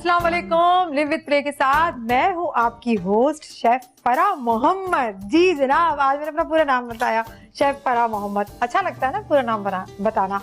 अस्सलाम वालेकुम। Live with pray के साथ मैं हूँ आपकी होस्ट शेफ फराह मोहम्मद। जी जनाब, आज मैंने अपना पूरा नाम बताया, शेफ फराह मोहम्मद। अच्छा लगता है ना पूरा नाम बताना।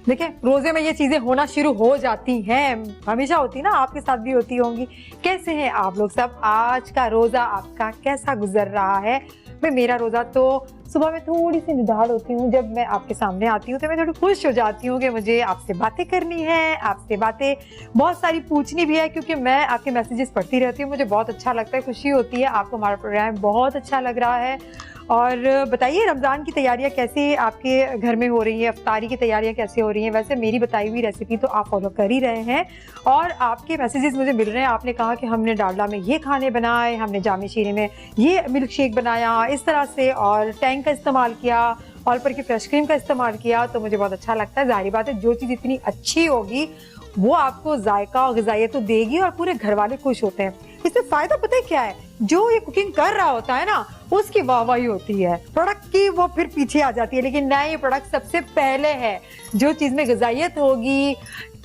देखिए, रोजे में ये चीजें होना शुरू हो जाती हैं, हमेशा होती ना, आपके साथ भी होती होंगी। कैसे हैं आप लोग सब? आज का रोजा आपका कैसा गुजर रहा है? भाई मेरा रोजा तो सुबह में थोड़ी सी निडाल होती हूँ, जब मैं आपके सामने आती हूँ तो मैं थोड़ी खुश हो जाती हूँ कि मुझे आपसे बातें करनी है, आपसे बातें बहुत सारी पूछनी भी है, क्योंकि मैं आपके मैसेजेस पढ़ती रहती हूँ, मुझे बहुत अच्छा लगता है, खुशी होती है। आपको हमारा प्रोग्राम बहुत अच्छा लग रहा है। और बताइए, रमज़ान की तैयारियां कैसी आपके घर में हो रही है? इफ्तारी की तैयारियां कैसे हो रही हैं? वैसे मेरी बताई हुई रेसिपी तो आप फॉलो कर ही रहे हैं और आपके मैसेजेस मुझे मिल रहे हैं। आपने कहा कि हमने डालडा में ये खाने बनाए, हमने जामे शीरे में ये मिल्क शेक बनाया इस तरह से, और टैंक का इस्तेमाल किया, ऑल पर की फ्रेश क्रीम का इस्तेमाल किया, तो मुझे बहुत अच्छा लगता है। जाहिर बात है, जो चीज़ इतनी अच्छी होगी वो आपको जायका और ग़िज़ाइयत तो देगी और पूरे घर वाले खुश होते हैं। इससे फ़ायदा पता है क्या है? जो ये कुकिंग कर रहा होता है ना, उसकी वाहवाही होती है, प्रोडक्ट की वो फिर पीछे आ जाती है। लेकिन नहीं, ये प्रोडक्ट सबसे पहले है। जो चीज़ में ग़िज़ाइयत होगी,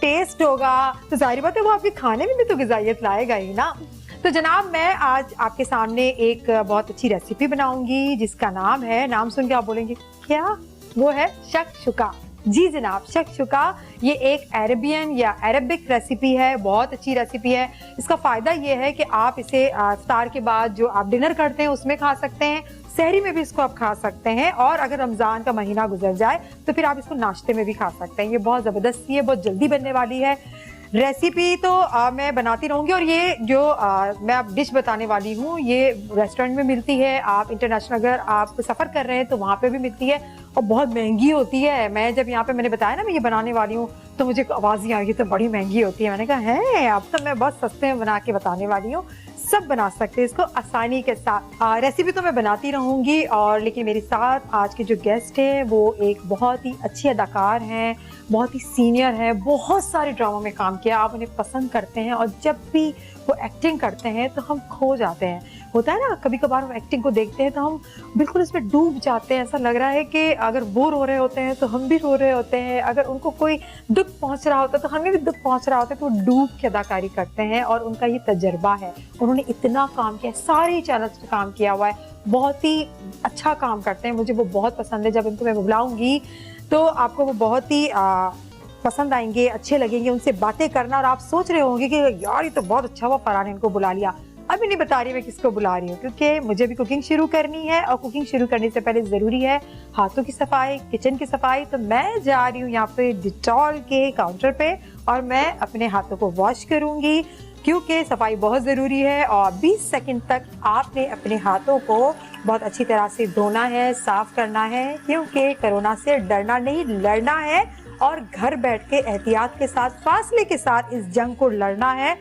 टेस्ट होगा, तो जाहिर बात है वो आपके खाने में भी तो ग़िज़ाइयत लाएगा ही ना। तो जनाब, मैं आज आपके सामने एक बहुत अच्छी रेसिपी बनाऊंगी जिसका नाम है, नाम सुन के आप बोलेंगे क्या? वो है शक्शुका। जी जनाब, शक्शुका ये एक अरेबियन या अरबिक रेसिपी है, बहुत अच्छी रेसिपी है। इसका फ़ायदा ये है कि आप इसे इफ्तार के बाद जो आप डिनर करते हैं उसमें खा सकते हैं, सहरी में भी इसको आप खा सकते हैं, और अगर रमज़ान का महीना गुजर जाए तो फिर आप इसको नाश्ते में भी खा सकते हैं। ये बहुत ज़बरदस्त है, बहुत जल्दी बनने वाली है रेसिपी। तो मैं बनाती रहूँगी, और ये जो मैं आप डिश बताने वाली हूँ ये रेस्टोरेंट में मिलती है, आप इंटरनेशनल अगर आप सफ़र कर रहे हैं तो वहाँ पे भी मिलती है, और बहुत महंगी होती है। मैं जब यहाँ पे मैंने बताया ना मैं ये बनाने वाली हूँ, तो मुझे आवाज़ ही आ गई तो बड़ी महंगी होती है। मैंने कहा है, अब तो मैं बहुत सस्ते में बना के बताने वाली हूँ, सब बना सकते हैं इसको आसानी के साथ। रेसिपी तो मैं बनाती रहूँगी, और लेकिन मेरे साथ आज के जो गेस्ट हैं वो एक बहुत ही अच्छे अदाकार हैं, बहुत ही सीनियर हैं, बहुत सारे ड्रामों में काम किया, आप उन्हें पसंद करते हैं, और जब भी वो एक्टिंग करते हैं तो हम खो जाते हैं। होता है ना, कभी कभार हम एक्टिंग को देखते हैं तो हम बिल्कुल इसमें डूब जाते हैं, ऐसा लग रहा है कि अगर वो रो रहे होते हैं तो हम भी रो रहे होते हैं, अगर उनको कोई दुख पहुंच रहा होता है तो हमें भी दुख पहुंच रहा होता है, तो वो डूब के अदाकारी करते हैं, और उनका ये तजर्बा है। उन्होंने इतना काम किया, सारे चैनल्स पे काम किया हुआ है, बहुत ही अच्छा काम करते हैं, मुझे वो बहुत पसंद है। जब इनको मैं बुलाऊंगी तो आपको वो बहुत ही पसंद आएंगे, अच्छे लगेंगे उनसे बातें करना, और आप सोच रहे होंगे कि यार ये तो बहुत अच्छा हुआ फराह ने इनको बुला लिया। अभी नहीं बता रही मैं किसको बुला रही हूँ, क्योंकि मुझे भी कुकिंग शुरू करनी है, और कुकिंग शुरू करने से पहले ज़रूरी है हाथों की सफाई, किचन की सफाई। तो मैं जा रही हूँ यहाँ पे डिटॉल के काउंटर पे, और मैं अपने हाथों को वॉश करूँगी, क्योंकि सफाई बहुत ज़रूरी है। और 20 सेकंड तक आपने अपने हाथों को बहुत अच्छी तरह से धोना है, साफ़ करना है, क्योंकि कोरोना से डरना नहीं, लड़ना है, और घर बैठ के एहतियात के साथ, फासले के साथ इस जंग को लड़ना है।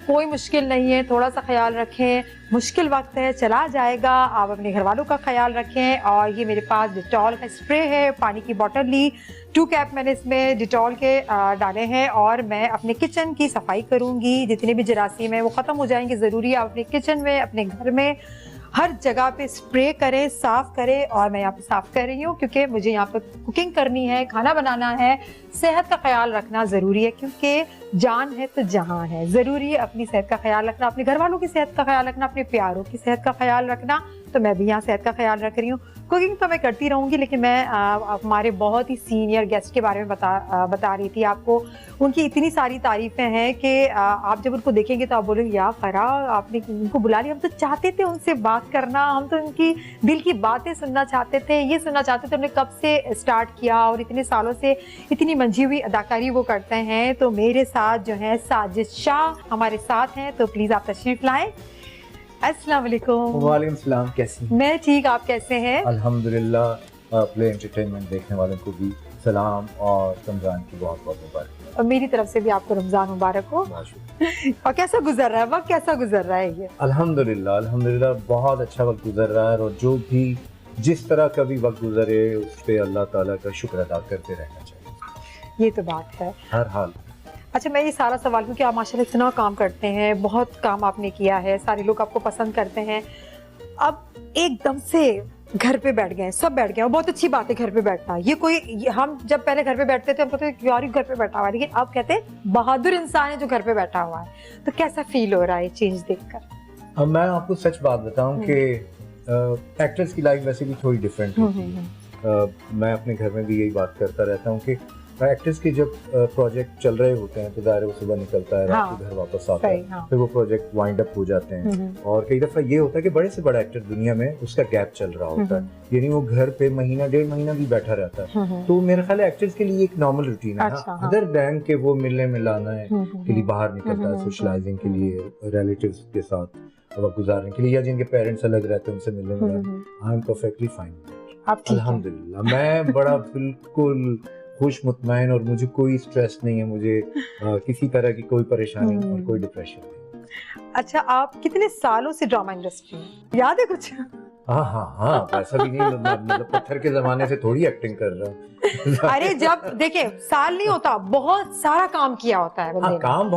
कोई मुश्किल नहीं है, थोड़ा सा ख्याल रखें, मुश्किल वक्त है, चला जाएगा। आप अपने घर वालों का ख्याल रखें। और ये मेरे पास डिटॉल का स्प्रे है, पानी की बोतल ली, 2 कैप मैंने इसमें डिटॉल के डाले हैं, और मैं अपने किचन की सफाई करूँगी। जितने भी जरासीम हैं वो ख़त्म हो जाएंगे। ज़रूरी है आप अपने किचन में, अपने घर में हर जगह पे स्प्रे करें, साफ़ करें, और मैं यहाँ पे साफ़ कर रही हूँ क्योंकि मुझे यहाँ पे कुकिंग करनी है, खाना बनाना है, सेहत का ख्याल रखना ज़रूरी है, क्योंकि जान है तो जहान है। ज़रूरी है अपनी सेहत का ख्याल रखना, अपने घर वालों की सेहत का ख्याल रखना, अपने प्यारों की सेहत का ख्याल रखना। तो मैं भी यहाँ सेहत का ख्याल रख रही हूँ। कुकिंग तो मैं करती रहूँगी, लेकिन मैं हमारे बहुत ही सीनियर गेस्ट के बारे में बता रही थी आपको। उनकी इतनी सारी तारीफ़ें हैं कि आप जब उनको देखेंगे तो आप बोलेंगे यार फराह, आपने उनको बुला लिया। हम तो चाहते थे उनसे बात करना, हम तो उनकी दिल की बातें सुनना चाहते थे, ये सुनना चाहते थे उन्होंने कब से स्टार्ट किया, और इतने सालों से इतनी मंझी हुई अदाकारी वो करते हैं। तो मेरे साथ जो है साजिद शाह हमारे साथ हैं, तो प्लीज़ आप तशरीफ़ लाएँ। अस्सलाम वालेकुम। वालेकुम सलाम, कैसी? मैं ठीक, आप कैसे हैं? अल्हम्दुलिल्लाह। प्ले एंटरटेनमेंट देखने वालों को भी सलाम, और रमज़ान की बहुत बहुत मुबारक। और मेरी तरफ से भी आपको रमज़ान मुबारक हो। और कैसा गुजर रहा है वक्त, कैसा गुजर रहा है ये? अल्हम्दुलिल्लाह अल्हम्दुलिल्लाह, बहुत अच्छा वक्त गुजर रहा है, और जो भी जिस तरह का भी वक्त गुजरे उस पर अल्लाह ताला का शुक्र अदा करते रहना चाहिए। ये तो बात है, हर हाल। अच्छा, मैं ये सारा सवाल क्योंकि आप माशाल्लाह इतना काम करते हैं, बहुत काम आपने किया है, सारे लोग आपको पसंद करते हैं। अब एकदम से घर पे बैठ गए, सब बैठ गए, और बहुत अच्छी बात है घर पे बैठना। हम जब पहले घर पे बैठते थे हम कहते थे यार घर पे बैठा हुआ है, लेकिन अब कहते हैं बहादुर इंसान है जो घर पे बैठा हुआ है। तो कैसा फील हो रहा है चेंज देखकर? अब मैं आपको सच बात बताऊं कि एक्टर्स की लाइफ वैसे भी थोड़ी डिफरेंट होती है। मैं अपने घर में भी यही बात करता रहता हूँ कि एक्टर्स के जब प्रोजेक्ट चल रहे होते हैं तो दायरे वो सुबह निकलता है, रात को घर वापस आता है, फिर वो प्रोजेक्ट वाइंड अप हो जाते हैं। और कई दफा ये होता है कि बड़े से बड़ा एक्टर दुनिया में उसका गैप चल रहा होता है, यानी वो घर पे महीना 1.5 महीना भी बैठा रहता है। तो मेरे ख्याल है एक्टर्स के लिए एक नॉर्मल रूटीन है। अदर देन के वो मिलने मिलाना है के लिए बाहर निकलता है, सोशलाइजिंग के लिए, रिलेटिव्स के साथ वक्त गुजारने के लिए, या जिनके पेरेंट्स अलग रहते हैं उनसे मिलने मिलाना। आई एम परफेक्टली फाइन, अल्हम्दुलिल्लाह। मैं बड़ा बिल्कुल खुश मुतमईन, और मुझे कोई स्ट्रेस नहीं है, मुझे किसी तरह की कोई परेशानी और कोई डिप्रेशन नहीं। अच्छा, आप कितने सालों से ड्रामा इंडस्ट्री में, याद है कुछ? हाँ, ऐसा भी नहीं, मतलब पत्थर के जमाने से थोड़ी एक्टिंग कर रहा हूँ। अरे जब देखिए साल नहीं होता, बहुत सारा काम किया होता है बंदे ने। काम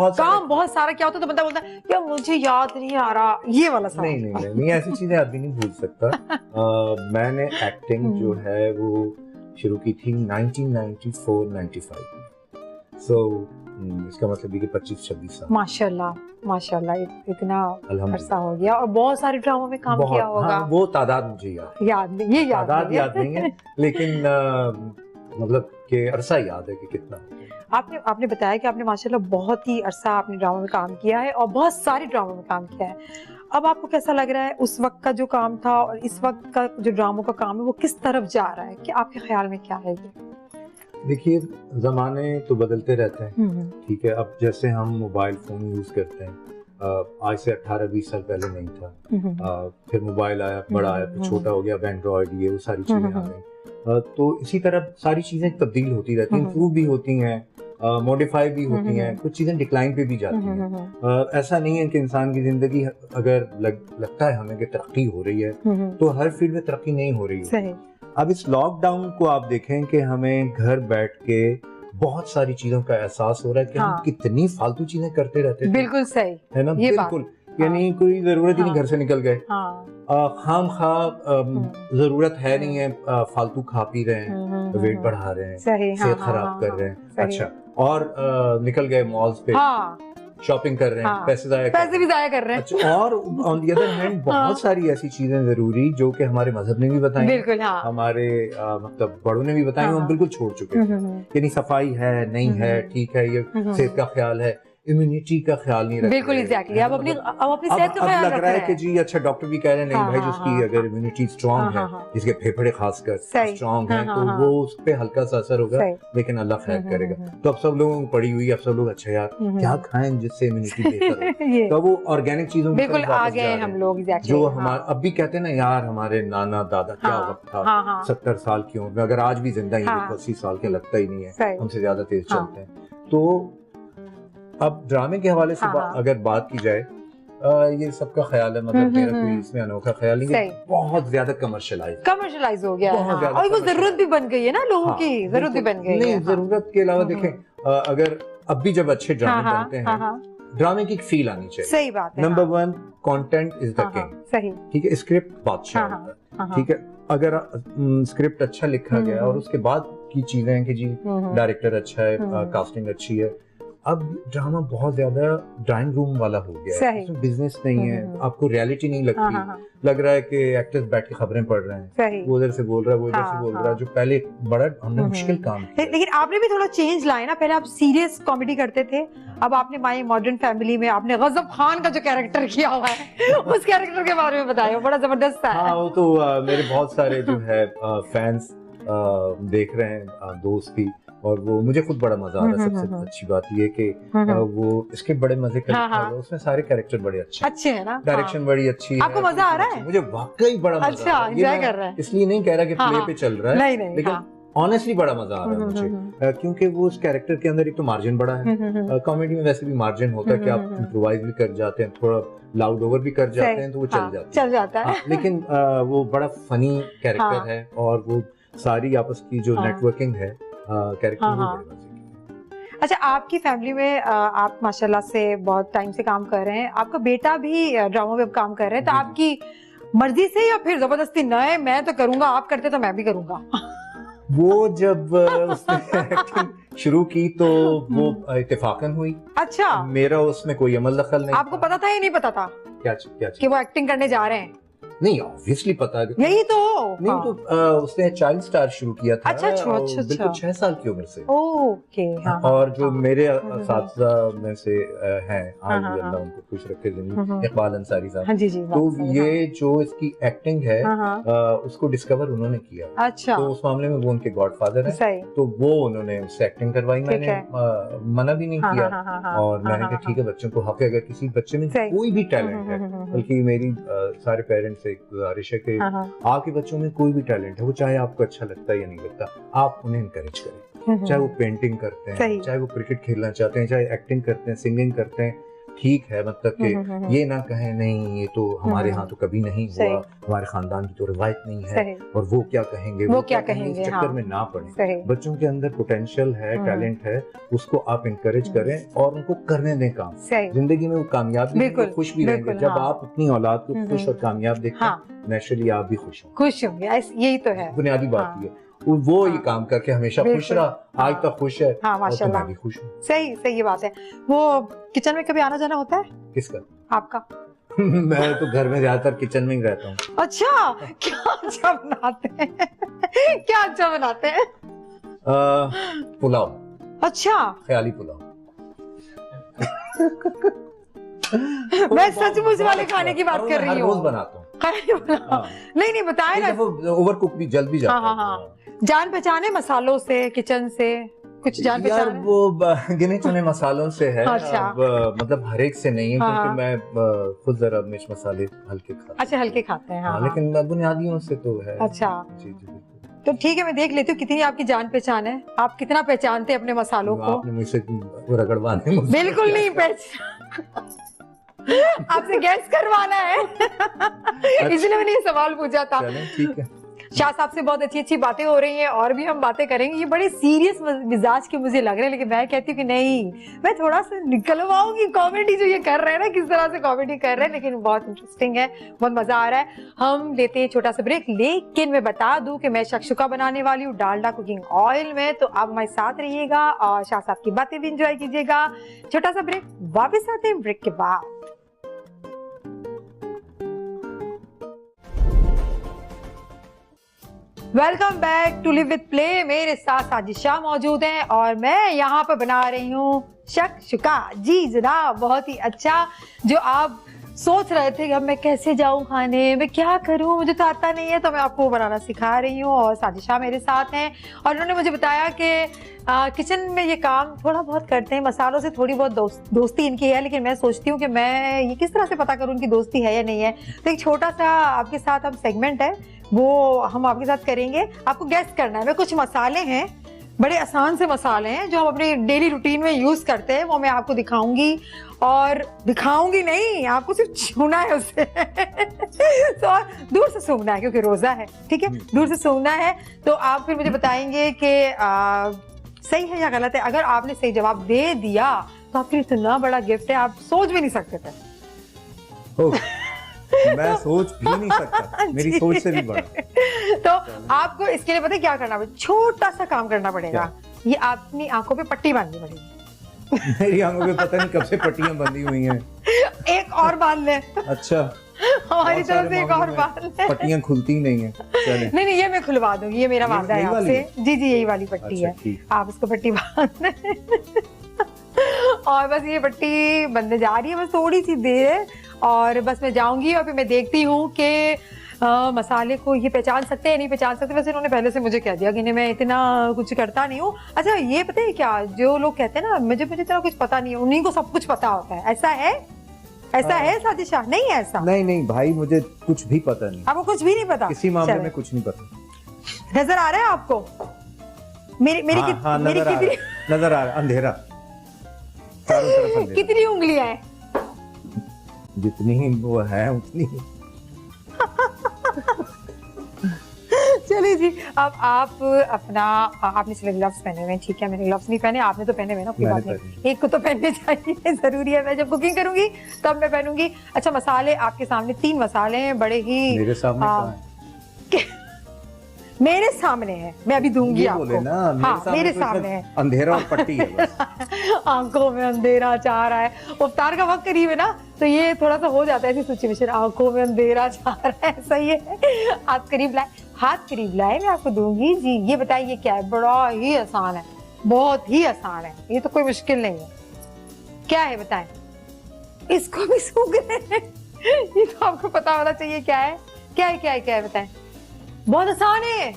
बहुत सारा क्या होता है, तो बंदा बोलता है यार मुझे याद नहीं आ रहा, ये वाला साल। नहीं, ऐसी चीजें आदमी नहीं भूल सकता। मैंने एक्टिंग जो है वो शुरू की थी 1994-95 में। सो इसका मतलब है कि 25-26 साल। माशाल्लाह इतना अरसा हो गया, और बहुत सारे ड्रामों में काम किया होगा। हाँ, वो तादाद मुझे याद नहीं है, लेकिन मतलब कि अरसा याद है कि कितना। आपने बताया कि आपने माशाल्लाह बहुत ही अरसा आपने ड्रामों में काम किया है, और बहुत सारे ड्रामों में काम किया है। अब आपको कैसा लग रहा है उस वक्त का जो काम था और इस वक्त का जो ड्रामों का काम है वो किस तरफ जा रहा है, कि आपके ख्याल में क्या है ये? देखिए, जमाने तो बदलते रहते हैं, ठीक है। अब जैसे हम मोबाइल फोन यूज करते हैं, आज से 18-20 साल पहले नहीं था। फिर मोबाइल आया, बड़ा आया, फिर छोटा हो गया, एंड्रॉइड, ये वो सारी चीजें आ गई। तो इसी तरह सारी चीजें तब्दील होती रहती हैं, इम्प्रूव भी होती हैं, मॉडिफाई भी होती हैं, कुछ चीजें डिक्लाइन पे भी जाती हैं। ऐसा नहीं है कि इंसान की जिंदगी अगर लगता है हमें कि तरक्की हो रही है, तो हर फील्ड में तरक्की नहीं हो रही है। अब इस लॉकडाउन को आप देखें कि हमें घर बैठ के बहुत सारी चीजों का एहसास हो रहा है कि हम कितनी फालतू चीजें करते रहते थे। बिल्कुल सही है ना, बिल्कुल, यानी कोई जरूरत ही नहीं, घर से निकल गए, खाम खा जरूरत है नहीं है, फालतू खा पी रहे हैं, वेट बढ़ा रहे हैं, सेहत खराब कर रहे हैं। अच्छा, और निकल गए मॉल्स पे, शॉपिंग कर रहे हैं, पैसे भी जाया कर रहे हैं। अच्छा, और ऑन द अदर हैंड बहुत सारी ऐसी चीजें जरूरी जो कि हमारे मजहब ने भी बताई, बिल्कुल, हमारे मतलब बड़ों ने भी बताई, हम बिल्कुल छोड़ चुके हैं। यानी सफाई है, नहीं है, ठीक है, ये सेहत का ख्याल है, इम्यूनिटी का ख्याल नहीं रखते। बिल्कुल एग्जैक्टली, अब अपनी सेहत का ख्याल रख रहे हैं कि जी अच्छा, डॉक्टर भी कह रहे हैं नहीं भाई, जिसकी अगर इम्यूनिटी स्ट्रांग है, जिसके फेफड़े खासकर स्ट्रांग हैं, तो वो उस पे हल्का सा असर होगा, लेकिन अल्लाह खैर करेगा। तो अब सब लोगों को पड़ी हुई, अब सब लोग अच्छा यार क्या खाएं जिससे इम्यूनिटी बेहतर हो, तो वो ऑर्गेनिक चीजों की बिल्कुल आ गए हम लोग, जो हमारे अब भी कहते हैं ना यार, हमारे नाना दादा क्या वक्त था, 70 साल की उम्र में, अगर आज भी जिंदा ही 80 साल के लगता ही नहीं है, हमसे ज्यादा तेज चलते हैं। तो अब ड्रामे के हवाले से अगर बात की जाए, ये सबका ख्याल है, मतलब मेरा कोई इसमें अनोखा ख्याल नहीं है, बहुत ज्यादा कमर्शलाइज हो गया है, और वो जरूरत भी बन गई है ना, लोगों की जरूरत भी बन गई है। नहीं, जरूरत के अलावा देखें, अगर अब भी जब अच्छे ड्रामे बनते हैं, ड्रामे की एक फील आनी चाहिए। सही बात है। Number 1, content is the king. सही, ठीक है, स्क्रिप्ट बादशाह होता है, ठीक है। अगर स्क्रिप्ट अच्छा लिखा गया और उसके बाद की चीजें हैं कि जी डायरेक्टर अच्छा है, कास्टिंग अच्छी है, अब ड्रामा बहुत ज्यादा ड्राइंग रूम वाला हो गया है, इसमें बिजनेस नहीं है, आपको रियलिटी नहीं लगती, लग रहा है कि एक्टर्स बैठ के खबरें पढ़ रहे हैं, वो उधर से बोल रहा है, वो इधर से बोल रहा है, जो पहले बड़ा हमने मुश्किल काम किया। लेकिन आपने भी थोड़ा चेंज लाया ना, पहले आप सीरियस कॉमेडी करते थे, अब आपने माय मॉडर्न फैमिली में आपने गजब खान का जो कैरेक्टर किया हुआ है उस कैरेक्टर के बारे में बताइए, बड़ा जबरदस्त है। हाँ, वो तो मेरे बहुत सारे जो है फैंस देख रहे हैं, दोस्त भी, और वो मुझे खुद बड़ा मजा आ रहा है। सबसे अच्छी बात ये कि वो इसके बड़े मजे का उसमें सारे कैरेक्टर बड़े अच्छे हैं ना, डायरेक्शन बड़ी अच्छी है। आपको मजा आ रहा है? मुझे वाकई बड़ा मजा आ रहा है, एंजॉय कर रहे हैं, इसलिए नहीं कह रहा कि प्ले पे चल रहा है, लेकिन ऑनेस्टली बड़ा मजा आ रहा है मुझे, क्योंकि वो उस कैरेक्टर के अंदर एक तो मार्जिन बड़ा है, कॉमेडी में वैसे भी मार्जिन होता है कि आप इम्प्रोवाइज भी कर जाते हैं, थोड़ा लाउड ओवर भी कर जाते हैं, तो वो चल जाता है, लेकिन वो बड़ा फनी कैरेक्टर है, और वो सारी आपस की जो नेटवर्किंग है कैरेक्टर भी बड़े मजे की। अच्छा, आपकी फैमिली में आप माशाल्लाह से बहुत टाइम से काम कर रहे हैं, आपका बेटा भी ड्रामा में काम कर रहे हैं, तो आपकी मर्जी से या फिर जबरदस्ती? नहीं, मैं तो करूंगा, आप करते तो मैं भी करूंगा। वो जब उसने एक्टिंग शुरू की तो वो इत्तेफाकन हुई। अच्छा, मेरा उसमें कोई अमल दखल नहीं। आपको पता था या नहीं पता था क्या कि वो एक्टिंग करने जा रहे हैं? नहीं, ऑब्वियसली पता है। यही तो नहीं हाँ। तो उसने चाइल्ड स्टार शुरू किया था। अच्छा, बिल्कुल 6 साल की उम्र से। ओके। हाँ, और जो हाँ, मेरे असातिज़ा में से हैं, हाँ, आज भी अल्लाह उनको खुश रखे, इकबाल अंसारी साहब, हाँ जी जी, तो ये जो इसकी एक्टिंग है हाँ, उसको डिस्कवर उन्होंने किया। अच्छा, तो उस मामले में वो उनके गॉडफादर हैं, सही, तो वो उन्होंने उससे एक्टिंग करवाई। मैंने मना भी नहीं किया, और मैंने कहा ठीक है, बच्चों को हक है, अगर किसी बच्चे में कोई भी टैलेंट है, बल्कि मेरी सारे पेरेंट्स से गुजारिश है कि आपके बच्चों में कोई भी टैलेंट है, वो चाहे आपको अच्छा लगता है या नहीं लगता, आप उन्हें इनकरेज करें। चाहे वो पेंटिंग करते हैं, चाहे वो क्रिकेट खेलना चाहते हैं, चाहे एक्टिंग करते हैं, सिंगिंग करते हैं, ठीक है, मतलब कि ये ना कहें नहीं ये तो हमारे यहाँ तो कभी नहीं हुआ, हमारे खानदान की तो रिवायत नहीं है, और वो क्या कहेंगे, वो क्या कहेंगे, इस चक्कर में ना पड़े। बच्चों के अंदर पोटेंशियल है, टैलेंट है, उसको आप इनकरेज करें और उनको करने दें काम। जिंदगी में वो कामयाब भी होंगे, खुश भी रहेंगे। जब आप अपनी औलाद को खुश और कामयाब देखते हैं, नेचुरली आप भी खुश होंगे। यही तो है, बुनियादी बात ये। वो ये काम करके हमेशा खुश रहा, आज तक खुश है। हाँ, माशाल्लाह, मैं भी खुश हूँ। सही सही बात है। वो किचन में कभी आना जाना होता है? किसका? आपका। मैं तो घर में ज्यादातर किचन में ही रहता हूँ। अच्छा, क्या अच्छा बनाते हैं? क्या अच्छा बनाते हैं? पुलाव। अच्छा, ख्याली पुलाव। मैं सचमुच वाले खाने की बात कर रही हूँ। रोज बनाता हूँ। नहीं नहीं, बताए ना, ओवर कुक भी जल्द भी जाता है। हाँ, जान पहचाने मसालों से, किचन से कुछ जान पहचान? यार वो गिने चुने मसालों से है। अच्छा। अब मतलब हर एक से नहीं है, क्योंकि मैं खुद जरा मिर्च मसाले हल्के खाता हूँ। अच्छा, हल्के खाते हैं। हाँ, लेकिन बुनियादियों से तो है। अच्छा जी जी बिल्कुल। तो ठीक है, मैं देख लेती हूँ कितनी आपकी जान पहचान है, आप कितना पहचानते हैं अपने मसालों को। आपने मुझसे रगड़वाने बिल्कुल नहीं पहचान, आपसे गैस करवाना है। इसलिए मैंने ये सवाल पूछा था। ठीक है। शाह साहब से बहुत अच्छी अच्छी बातें हो रही हैं, और भी हम बातें करेंगे। ये बड़े सीरियस मिजाज के मुझे लग रहे हैं, लेकिन मैं कहती हूँ कि नहीं, मैं थोड़ा सा निकलवाऊंगी कॉमेडी। जो ये कर रहे हैं ना, किस तरह से कॉमेडी कर रहे हैं, लेकिन बहुत इंटरेस्टिंग है, बहुत मजा आ रहा है। हम लेते हैं छोटा सा ब्रेक, लेकिन मैं बता दूं कि मैं शक्शुका बनाने वाली हूँ डालडा कुकिंग ऑयल में, तो आप हमारे साथ रहिएगा और शाह साहब की बातें भी इंजॉय कीजिएगा। छोटा सा ब्रेक, वापस आते हैं ब्रेक के बाद। Welcome back to live with play. मेरे साथ साजिशा मौजूद हैं और मैं यहाँ पर बना रही हूँ शक्शुका। जी जनाब, बहुत ही अच्छा। जो आप सोच रहे थे कि अब मैं कैसे जाऊँ खाने में, क्या करूँ, मुझे तो आता नहीं है, तो मैं आपको बनाना सिखा रही हूँ। और साजिशा मेरे साथ हैं और उन्होंने मुझे बताया कि किचन में ये काम थोड़ा बहुत करते हैं, मसालों से थोड़ी बहुत दोस्ती इनकी है, लेकिन मैं सोचती हूँ कि मैं ये किस तरह से पता करूँ इनकी दोस्ती है या नहीं है। तो एक छोटा सा आपके साथ हम सेगमेंट है, वो हम आपके साथ करेंगे। आपको गेस करना है। मैं कुछ मसाले हैं, बड़े आसान से मसाले हैं जो हम अपनी डेली रूटीन में यूज करते हैं, वो मैं आपको दिखाऊंगी। और दिखाऊंगी नहीं, आपको सिर्फ छूना है उसे। तो दूर से सूंघना है, क्योंकि रोजा है, ठीक है, दूर से सूंघना है। तो आप फिर मुझे बताएंगे कि सही है या गलत है। अगर आपने सही जवाब दे दिया तो आपके लिए इतना बड़ा गिफ्ट है, आप सोच भी नहीं सकते थे। मैं सोच भी नहीं सकता, मेरी सोच से भी बड़ा। तो आपको इसके लिए पता है क्या करना पड़ेगा? छोटा सा काम करना पड़ेगा। ये अपनी आंखों पे पट्टी बांधनी पड़ेगी। मेरी आंखों पे पता नहीं कब से पट्टियां बंधी हुई हैं। एक और बांध ले। अच्छा, हमारी तरफ से एक और बांध ले। पट्टियां खुलती नहीं है। नहीं, ये मैं खुलवा दूंगी, ये मेरा वादा है आपसे। जी जी, यही वाली पट्टी है, आप इसको पट्टी बांध। और बस ये पट्टी बनने जा रही है, बस थोड़ी सी देर, और बस मैं जाऊंगी और फिर मैं देखती हूँ कि मसाले को ये पहचान सकते हैं नहीं पहचान सकते। वैसे इन्होंने पहले से मुझे कह दिया कि मैं इतना कुछ करता नहीं हूँ। अच्छा, ये पता है क्या, जो लोग कहते हैं ना मुझे इतना कुछ पता नहीं है, उन्हीं को सब कुछ पता होता है, ऐसा है? ऐसा है साजिशा? नहीं है ऐसा? नहीं भाई, मुझे कुछ भी पता नहीं। आपको कुछ भी नहीं पता? किसी मामले में कुछ नहीं पता। नजर आ रहा है आपको? मेरी नजर आ रहा है, अंधेरा चारों तरफ अंधेरा। कितनी उंगलियां हैं? जितनी वो है उतनी। चलिए जी, अब आप अपना आपने चले ग्लव्स पहने हुए हैं, ठीक है, मैंने ग्लव्स नहीं पहने, आपने तो पहने हुए ना, कोई बात नहीं, एक को तो पहनने चाहिए, जरूरी है, मैं जब कुकिंग करूंगी तब मैं पहनूंगी। अच्छा, मसाले आपके सामने 3 मसाले हैं, बड़े ही मेरे सामने मेरे सामने है, मैं अभी दूंगी आपको। बोले ना, मेरे सामने है, अंधेरा और पट्टी है बस। आंखों में अंधेरा चाह रहा है, इफ्तार का वक्त करीब है ना, तो ये थोड़ा सा हो जाता है ऐसी सिचुएशन, आंखों में अंधेरा चाह रहा है, सही है। हाथ करीब लाए, मैं आपको दूंगी जी। ये बताइए क्या है? बड़ा ही आसान है, बहुत ही आसान है, ये तो कोई मुश्किल नहीं है। क्या है बताएं? इसको भी सूख रहे हैं, ये तो आपको पता होना चाहिए क्या है, क्या है बताएं। बहुत आसान है।